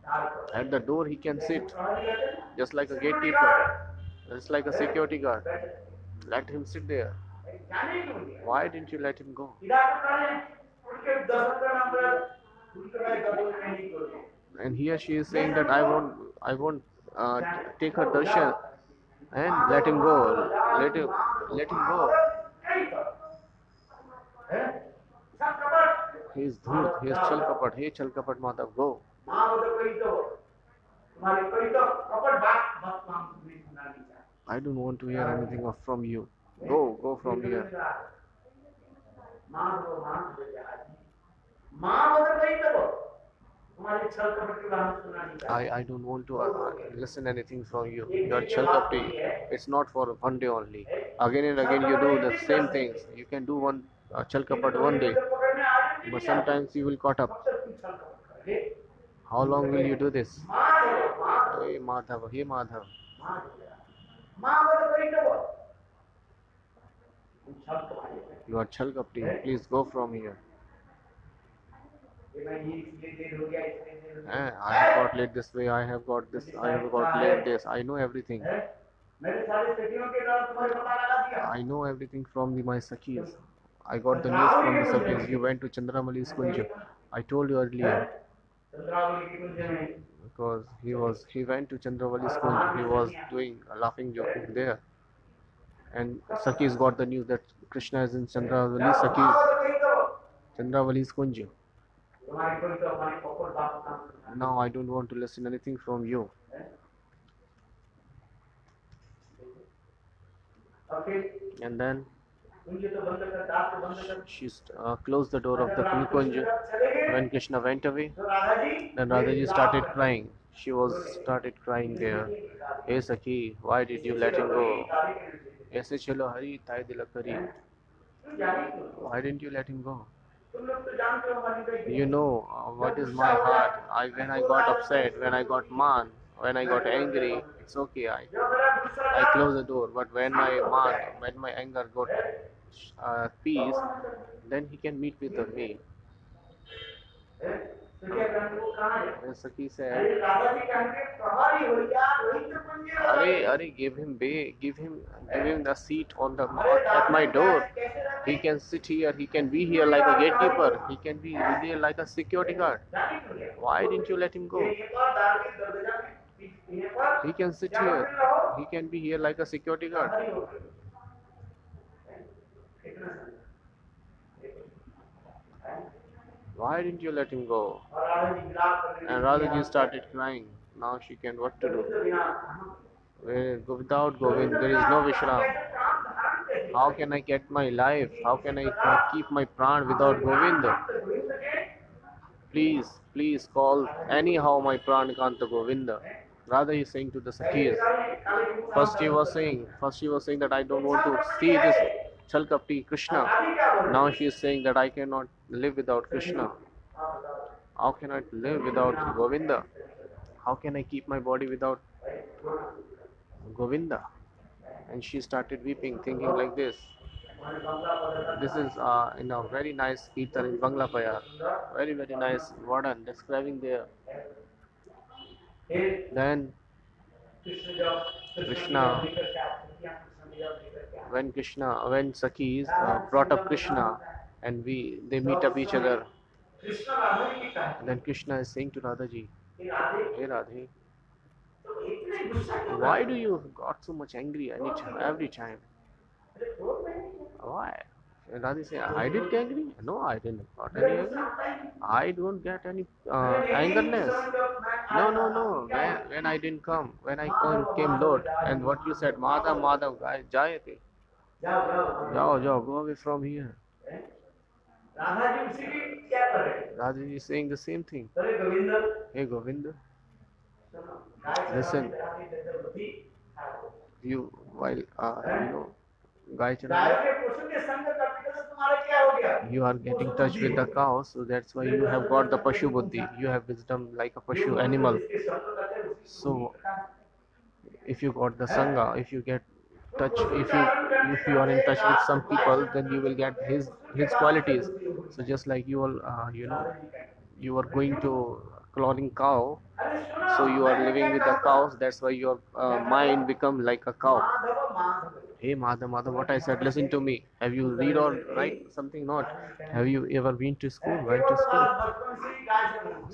द्वार पर At the door he can sit, प्रहरी कहते हैं, just like a gatekeeper, just like a security guard. Let him sit there. जाने क्यों दिया Why didn't you let him go? इधर तो करें उनके दस का नाम पर उनके मैं गबल नहीं करूँ And here she is saying that I won't take her darshan and let him go. Let him go. सब कपट He is dhoot, he is chal kapat. Hey chal kapat Madhav, go. माँ वो तो कोई तो तुम्हारे कोई तो कपट बात बात माम तुम्हें सुना नहीं चाहता I don't want to hear anything from you. Go from here. I don't want to listen anything from you. Your Chalkapti, it's not for one day only. Again and again you do the same things. You can do one Chalkapat one day, but sometimes you will caught up. How long will you do this? Hey Madhav, hey Madhav. You are Chalkapti. Please go from here. I have got late this way. I have got this. I have got late this. I know everything. I know everything from my Sakhis. I got the news from the Sakhis. You went to Chandramali's Kunj. I told you earlier. Because he went to Chandravali's Kunj. He was doing a laughing joking there. And Sakhis got the news that Krishna is in Chandravali's Sakhis. Chandravali's Kunj. Now I don't want to listen anything from you. And then she closed the door of the Kunj. When Krishna went away, then Radhaji started crying. She started crying there. Hey Sakhi, why did you let him go? Aise chalo hari tai dilak kari. Why didn't you let him go? You know what is my heart. When I got upset, when I got mad, when I got angry, it's okay. I close the door. But when my anger got peace, then he can meet with me. And Sakhi said, "Arey, give him the seat at my door. He can sit here. He can be here like a gatekeeper. He can be here like a security guard. Why didn't you let him go? He can sit here. He can be here like a security guard. Why didn't you let him go?" And Radhaji started crying. Now she can what to do? Without Govind, there is no Vishram. How can I get my life? How can I keep my pran without Govind? Please call anyhow my pran Kanta Govinda. Rather he is saying to the Sakhis. First he was saying that I don't want to see this Chalkapti Krishna. Now she is saying that I cannot live without Krishna. How can I live without Govinda? How can I keep my body without Govinda? And she started weeping, thinking like this. This is in a very nice Kirtan in Bangla Payar. Very nice Vardan describing there. Then Krishna, when Sakhis brought up Krishna and they meet up each other. And then Krishna is saying to Radhaji, "Hey Radhe, why do you got so much angry every time? Why?" And Radhe said, "I did get angry? No, I didn't got any angry. I don't get any angerness. No. When I didn't come, when I came late, and what you said, Madhav, guys, jayate. Jao, go away from here." Radhaji is saying the same thing. Hey Govinda, listen. You Gai Chanana, you are getting touch with the cows, so that's why you have got the Pashu Buddhi. You have wisdom like a Pashu animal. So if you got the Sangha, if you get touch, if you are in touch with some people, then you will get his qualities. So just like you are you are going to cloning cow, so you are living with the cows, that's why your mind become like a cow. Hey Madhav, what I said, listen to me. Have you read or write something? Not. Have you ever been to school? Went to school?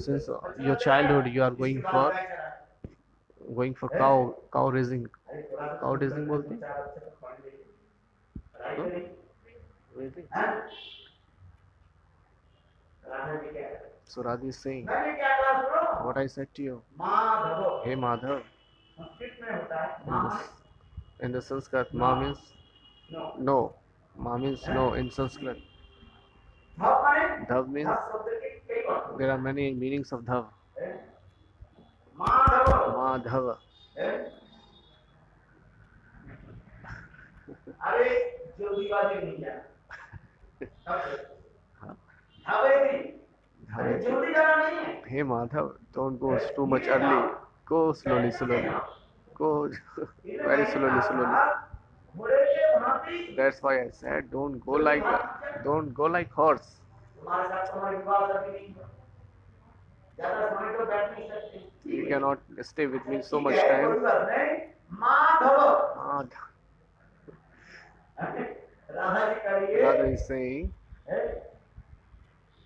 Since your childhood you are going for cow raising. Cow raising bolte? Huh? Raising? So Radhi is saying, what I said to you. Hey Madhav. In the Sanskrit, ma means no. no. Ma means no in Sanskrit. भाव माने Dhav means धस शब्द के कई अर्थ होते there are many meanings of dhav. हैं Madhav Madhava. हैं? अरे जल्दीबाजी नहीं किया धावेदी अरे जल्दी जाना नहीं है Hey Madhav, don't go too much early. Go slowly, slowly. Go very slowly, slowly. घोड़े के भांति That's why I said don't go like horse. तुम्हारे साथ समय विवाद अभी नहीं हुआ ज्यादा समय तो बैठ नहीं सकते You cannot stay with me so much ठीक है, time. कोई बात नहीं माधव Madhav. राधा जी करिए Radha is saying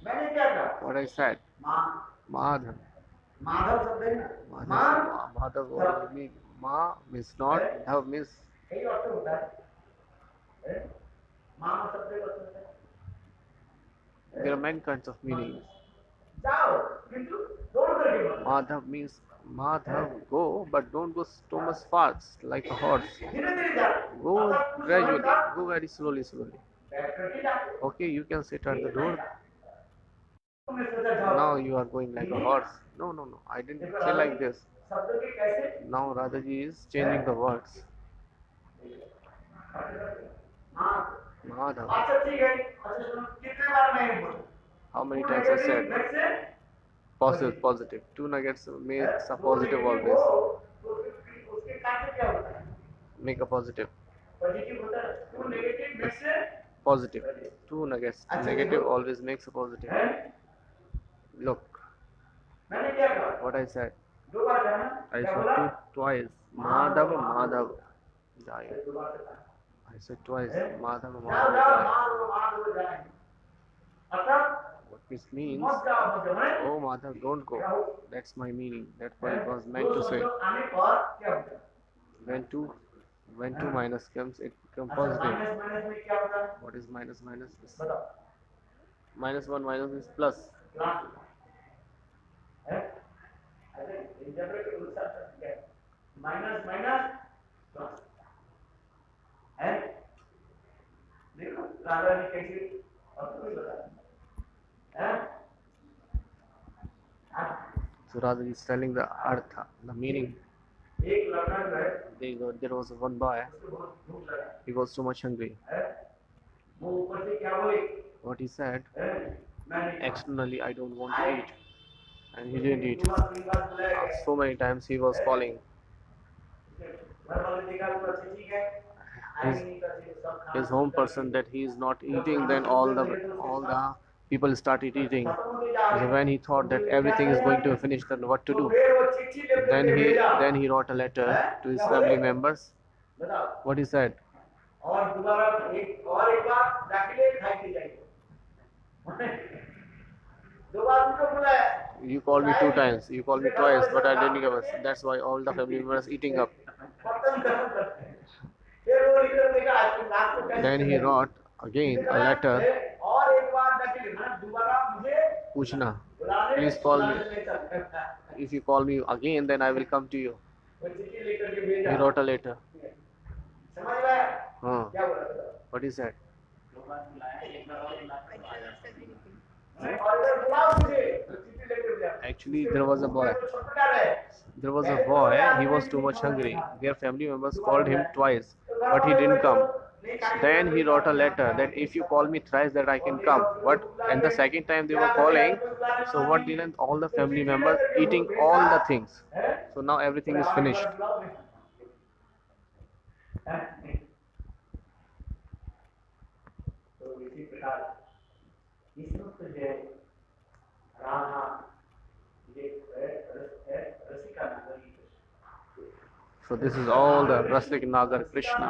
मैंने क्या कहा what I said. माँ Madhav. माधव शब्द है ना माँ Madhav always means ma means not, dhav means कई अर्थ होता है माँ शब्द का अर्थ होता है there are many kinds of meanings. जाओ किंतु दौड़ करके मत Madhav means Madhav go, but don't go too much fast like a horse. धीरे धीरे जाओ Go gradually, go very slowly, slowly. बैठ करके जाओ Okay, you can sit at the door. तुमने सोचा जाओ Now you are going like a horse. No, no, no. I didn't say like this. शब्द के कैसे Now Radhaji is changing the words. हाँ Madhav. अच्छा ठीक है अच्छा सुनो कितने बार मैं बोलूं How many times I said? Positive, positive. Two nuggets makes a positive always. उसके कारण क्या होता है Make a positive. पॉजिटिव होता है टू नेगेटिव में से Positive. Two nuggets. Negative always makes a positive. है Look, मैंने क्या कहा what I said. दो बार कहा ना I क्या said बोला twice. Madhav, Madhav. Jai. दो बार कहा I said twice. Madhav, जाओ Madhav. जाओ Jai. मारो जाए अर्थात What this means? मत जाओ मत जाओ है Oh, Madhav, don't go. That's my meaning. That's what it was meant दो to say. शब्द आने पर क्या होता है When two minus comes, it becomes अच्छा positive. माइनस माइनस में क्या होता है What is minus minus? बताओ Minus one minus is plus. Class है अरे इंटरप्रेट उल्टा क्या है माइनस माइनस प्लस है देखो राधा जी कैसे अब तो बता है So Radha is telling the artha, the meaning. एक लड़का जो है There was one boy. उसको बहुत भूख लगा He was too much hungry. है वो ऊपर से क्या बोले What he said, है मैंने externally, I don't want to eat. And he didn't eat. दो बार तीन बार बुलाया गया So many times he was calling. घर वाले देखा तो अच्छा ठीक है His, his home person that he is not eating, then all the people started eating. So when he thought that everything is going to finish, then what to do? Then he wrote a letter to his family members. बताओ What he said? और दोबारा एक बार जाके खाई के जाएंगे दो बार उनको बुलाया You called me two times. You called me twice, but I didn't give us. That's why all the family members eating up. बर्तन गर्म करते हैं फिर वो लिखकर देखा आज तुम रात को कैसे Then he wrote again a letter. और एक बार जाके लिखना दोबारा मुझे Puchna. बुलाने Please call me. बुलाने नहीं सकता। If you call me again, then I will come to you. वो चिट्ठी लेकर के भेजा He wrote a letter. समझ में आया Huh. क्या बोला था What he said? और इधर बुलाओ मुझे तो चिट्ठी लेकर भेजा Actually, there was a boy. छोटा है There was a boy. He was too much hungry. Their family members called him twice, but he didn't come. Then he wrote a letter that if you call me thrice, that I can come. But and the second time they were calling, so what didn't all the family members eating all the things. So now everything is finished. तो इसी प्रकार इसमें तो जो राधा ये रसिका नागरी So this is all the Rasik Nagar Krishna,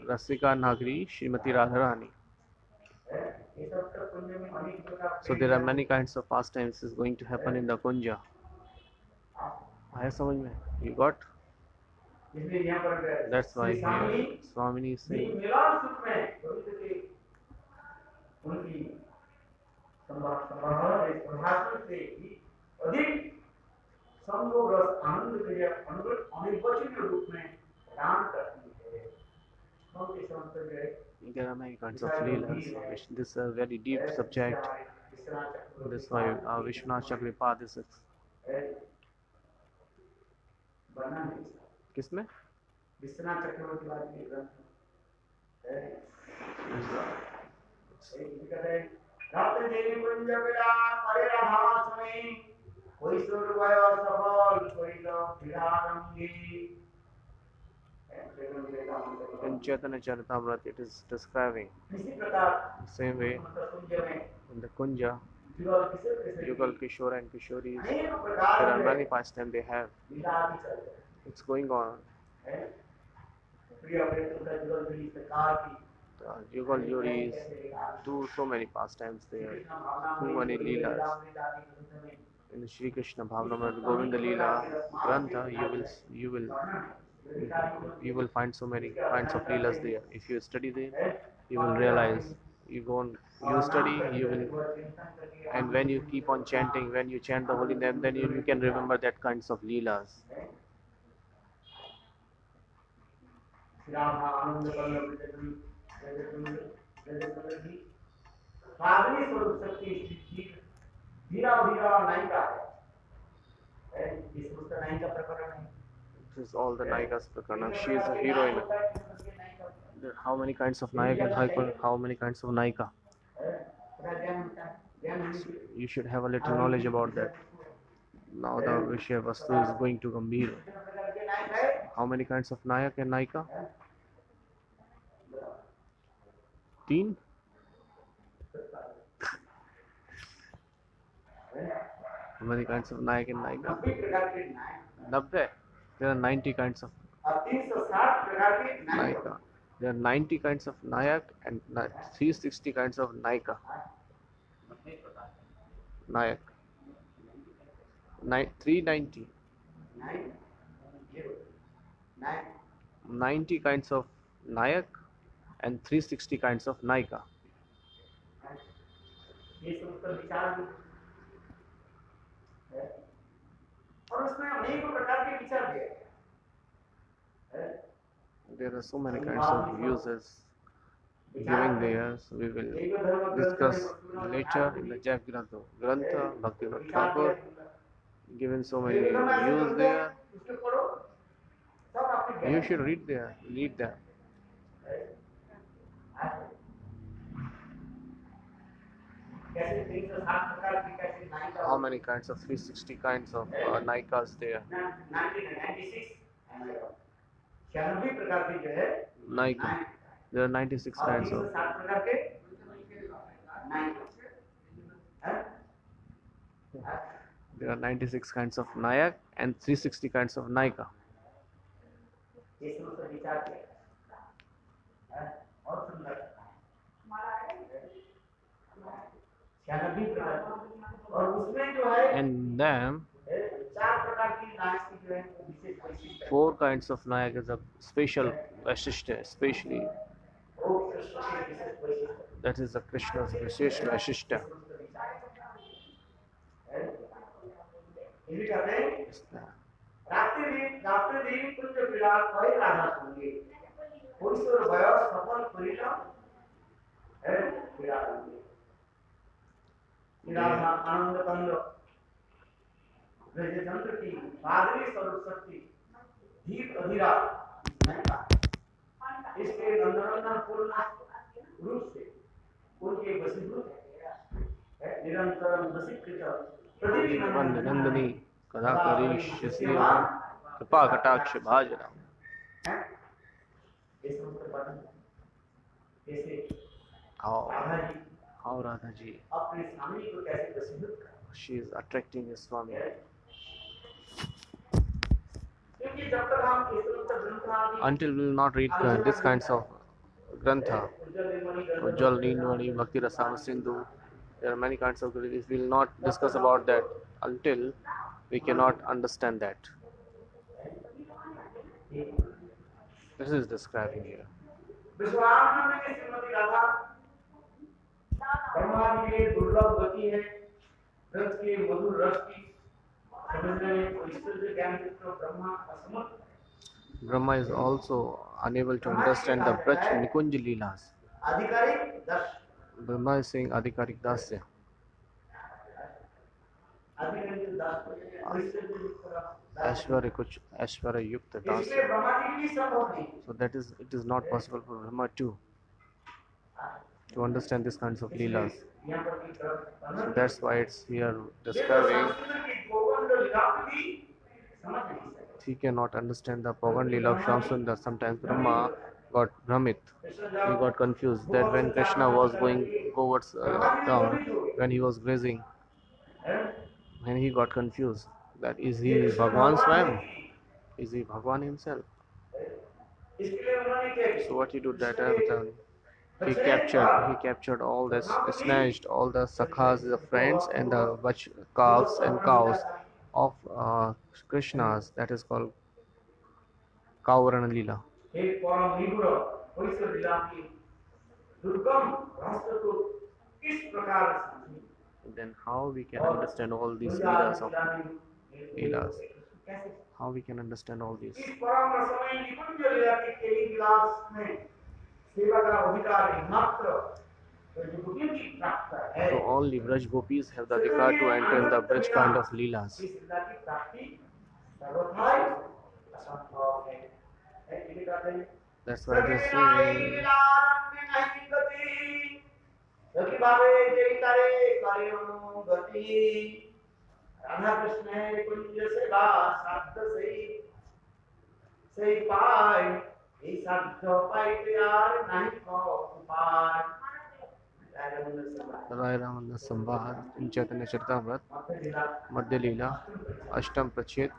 Rasika Nagari, Srimati Radharani. ये सब तो पुण्य में अनेक प्रकार So there are many kinds of pastimes is going to happen in the Kunja. आया समझ में? You got? इसलिए यहाँ पर That's why here Swamini is saying. मिलान सुख में पवित्र के उनकी संभाषण से भी अधिक संभोग रस आनंद क्रिया अनिर्वचनीय रूप में दान करती है बहुत ही समझते जो है There are many kinds of leelas. This is a very deep subject. That's why Vishwanath Chakripad is वर्णन है किसमें? विश्वनाथ चक्रवर्ती वाद के ग्रंथ रात्रि देवी कुंज विराट परे राधा समय कोई सुर भयो सफल कोई लोग विरारंगी In Chaitanya Charitamrita, it is describing इसी प्रकार the same way कुंज में in the Kunja, Yugal Kishore Yugal Kishore and Kishoris. अनेक There प्रकार are many pastimes they have. लीला आदि चल रहे It's going on. हैं प्रिय प्रेम का युगल भी प्रकार की Yugal Juris do so many pastimes there. Too many leelas. In Sri Krishna Bhavnamrita Govinda Leela Grantha, you will find so many kinds of leelas there. If you study them, you will realize. You go on, you study, you will, and when you keep on chanting, when you chant the holy name, then you can remember that kinds of leelas. साधनी स्वरूप शक्ति धीरा धीरा नायिका है इस पुस्तक नायिका प्रकरण है This is all the Nayikas Prakarana. She is a heroine. There are how many kinds of Nayak and how many kinds of Nayika? You should have a little knowledge about that. Now the Vishya Vastu is going to Gambhir. How many kinds of Nayak and Nayika? 3? How many kinds of Nayak and Nayika? 90. There are 90 kinds of Nayika. There are 90 kinds of Nayak and 360 kinds of Nayika. Nayak. 390. 90 kinds of Nayak and 360 kinds of Nayika. There are so many kinds of uses giving there, so we will discuss later in the Jack Grantha, Bhaktivinoda Thakur, given so many uses there. You should read them. How many kinds of 360 kinds of Nayikas there? Nayika. There are 96 kinds of. There are 96 kinds of Nayak and 360 kinds of Nayika. And then 4 kinds of Nayak is a special Vasishtha, especially that is the Krishna's Vishesh Vasishtha. आनंद कंद तंत्र की माधुरी स्वरूप शक्ति दीप अधीरा इसके नंदनंदन पूर्ण रूप से उनके वशीभूत है निरंतर वशीकृत नंदनी कदा करीश कृपा कटाक्ष भाजना. How Radha ji, she is attracting his Swami. Until we will not read this kinds of Grantha, Ujjal, Neenvani, Bhakti Rasama Sindhu, there are many kinds of Grantha. We will not discuss about that until we cannot understand that. This is describing here. Brahma की दुर्लभ गति है रस के मधुर रस की समझने में ईश्वर के ज्ञान को ब्रह्मा असमर्थ Brahma is also unable to understand the Braj Nikunj Leelas. आधिकारिक दस Brahma is saying Adhikarik Dasya. आधिकारिक दस Ashwarya Kuch Ashwarya Yukta इसलिए Dasya. ब्रह्मा जी की भी संभव नहीं So that is, it is not possible for Brahma too to understand these kinds of Leelas. यहाँ पर की तरफ So that's why it's here ये तो describing संस्कृत की गोवंद लीला भी समझ नहीं सकते he cannot understand the Pagan Leela of Shamsundar. Sometimes Brahma got Brahmit. He got confused that when Krishna was going towards down, when he was grazing, when he got confused that is he Bhagwan Swayam? Is he Bhagwan himself? इसके लिए उन्होंने क्या किया So what he did that time? He captured all this, snatched all the sakhas, the friends, and the calves and cows of Krishna's. That is called Kavarana Leela. हे परम निगूढ़ पवित्र लीला की दुर्गम रहस्य को किस प्रकार समझें Then how we can understand all these leelas of leelas? कैसे How we can understand all these? इस परम रसमय निकुंज लीला के केली विलास में सेवा का अधिकार एकमात्र तो जो बुद्धि की प्राप्त है So only Braj Gopis have the adhikar to enter in the Braj kind of leelas. इस लीला की प्राप्ति सर्वथा ही असंभव है ये कहते हैं That's why they say सखी भावे जय तारे करे गति राधा कृष्ण कुंज से बा शब्द से पाए ये शब्द पाइते यार नहीं को उपाय Rai Ramana Samvad in Chaitanya Charitamrita, Madhya Leela, Ashtam Prachit.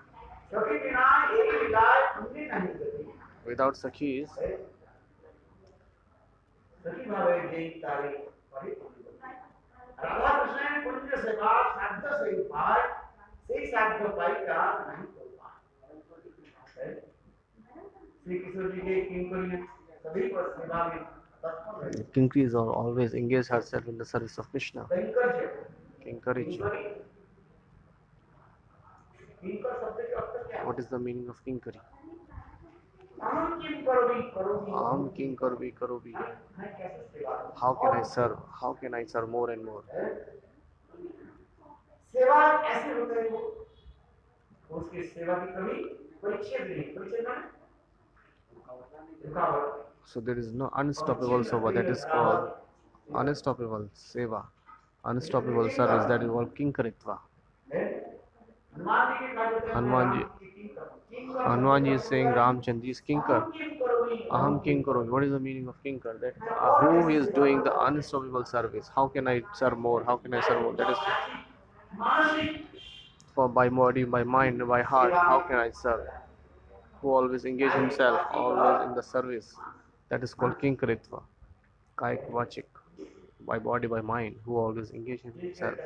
सखी बिना एक लीला पूरी नहीं गति Without Sakhis, सखी भावे जय तारे करे राधा कृष्ण कुंज से बा शब्द से पाए से शब्द पाइका नहीं को उपाय श्री कृष्ण जी के किंकरी सभी को सेवा में तत्पर रहे Kinkaris are always engaged herself in the service of Krishna. Kinkar Kinkariji. किंकर शब्द के अर्थ क्या है What is the meaning of Kinkari? हम किंकर भी करोगी Aham Kinkarvi Karobi. मैं कैसे सेवा करूं? How can I serve? How can I serve more and more? सेवा ऐसे होते हैं वो उसकी सेवा की कभी परीक्षा भी नहीं परीक्षा में रुकावट So there is no unstoppable seva, that is called unstoppable seva, unstoppable service, that is called Kinkaritva. Hanumanji is saying Ramchandji is Kinkar. Aham Kinkar. What is the meaning of Kinkar? That who is doing the unstoppable service? How can I serve more? How can I serve more? That is for by body, by mind, by heart. How can I serve? Who always engage himself, always in the service. That is called Kinkaritva. Kaik Vachik. By body, by mind. Who always engage himself.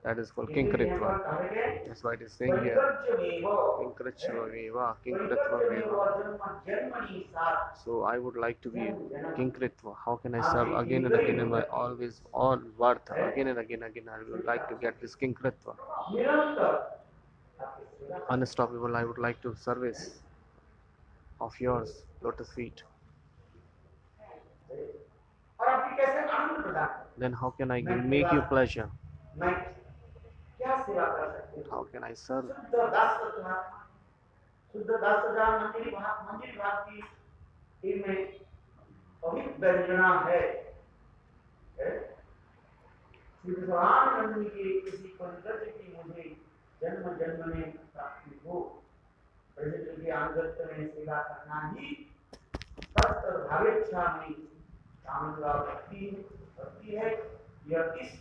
That is called Kinkaritva. That's why it is saying here. Kinkaritva Veva. Kinkaritva Veva. So I would like to be Kinkritva. How can I serve again and again in my always all worth? Again and again I would like to get this Kinkritva. Unstoppable, I would like to service of yours, lotus feet. और आपकी कैसे आनंद प्रदान Then how can I make you pleasure? मैं क्या सेवा कर सकती हूँ How can I serve? शुद्ध दास मंदिर भाग की इनमें अभिव्यंजना है श्री भगवान नंदनी के किसी पंडित की मुझे जन्म जन्म में प्राप्ति हो प्रजन की आंगत में सेवा करना ही तत्त भावेच्छा में कामना भक्ति है यह इस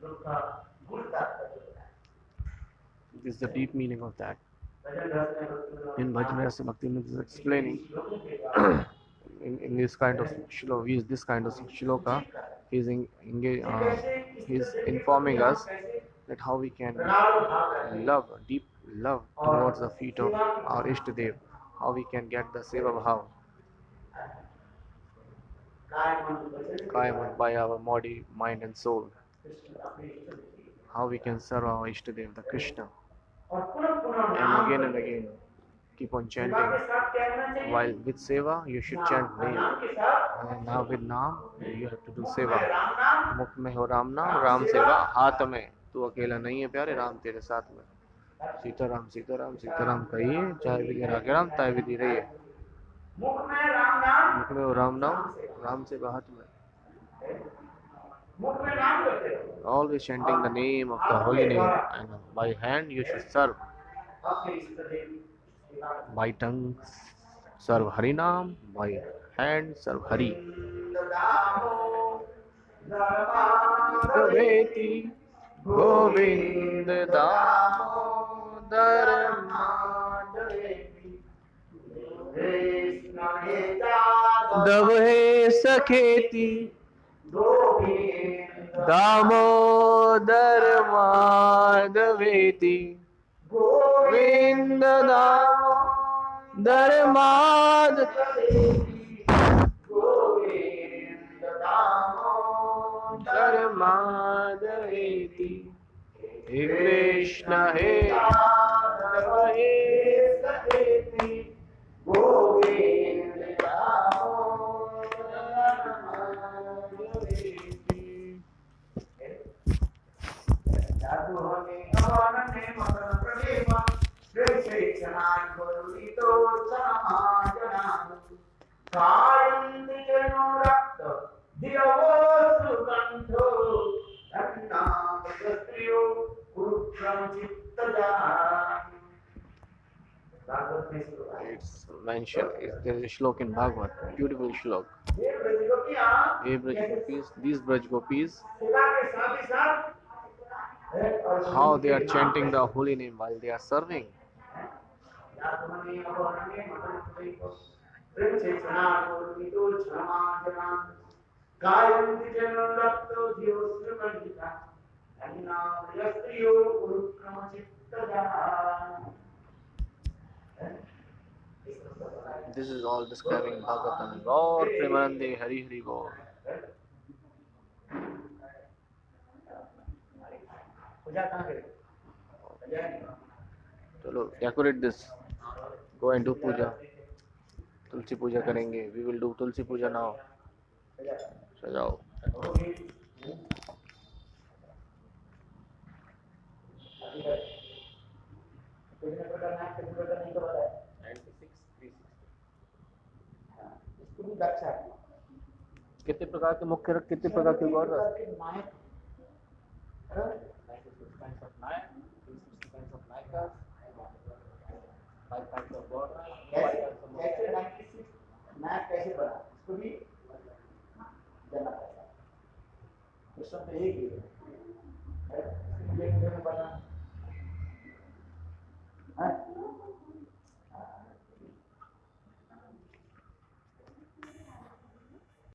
लोक का गुण तात्पर्य है This is the deep meaning of that. In Bhajan Rasa Bhakti is explaining in this kind of shloka, this kind of shloka, he's informing us that how we can love, deep love towards the feet of our Ishtadev, how we can get the seva bhav by our body, mind and soul, how we can serve our Ishtadev, the Krishna, and again keep on सेवा chanting. के साथ क्या होना चाहिए? While with seva, you should chant नाम name. नाम के साथ And now with naam, you have to do मुख seva. में राम नाम, मुख में हो राम नाम, राम राम सेवा, सेवा हाथ में. तू अकेला नहीं है प्यारे, राम तेरे साथ में. सीताराम सीताराम सीताराम कहिए, चाहे विधि रागे राम ताए विधि रहिए. मुख में राम नाम, मुख में हो राम नाम, राम सेवा हाथ में. मुख में नाम करते रहो, Always chanting the name of the holy name, and by hand you should serve. अपने इष्ट देव सेवा करो। By tongue serve Hari Naam, by hand serve Hari. Veti Govind Damodar Dab hai sakheti Damodar Madhaveti Govind Damodar Madhaveti He Krishna He Radha He Sakheti Govind Damodar Madhaveti. जादू हमें हवन में मगन प्रदेव वैसे जनान बोली तो समाजनान कायंति जनो रक्त दिवो सुगंधो अन्ना भगत्रियो कुरुक्रम चित्तजान. भागवत में सुना है. It's mentioned, there is a shlok in Bhagavad, beautiful shlok. ये ब्रजगोपियां Hey Braj Gopis, these Braj Gopis, सेवा के साथ ही साथ how they are chanting the holy name while they are serving. This is all describing Bhagavatam. Gaur Premanande Hari Hari Gaur. चलो decorate this. Go and do puja. तुलसी पूजा करेंगे. We will do Tulsi Puja now. सजाओ. कितने प्रकार के मुख्य रख, कितने प्रकार के गौर रख? कैसे बना इसको भी जानना पड़ेगा. प्रश्न तो एक ही है. बना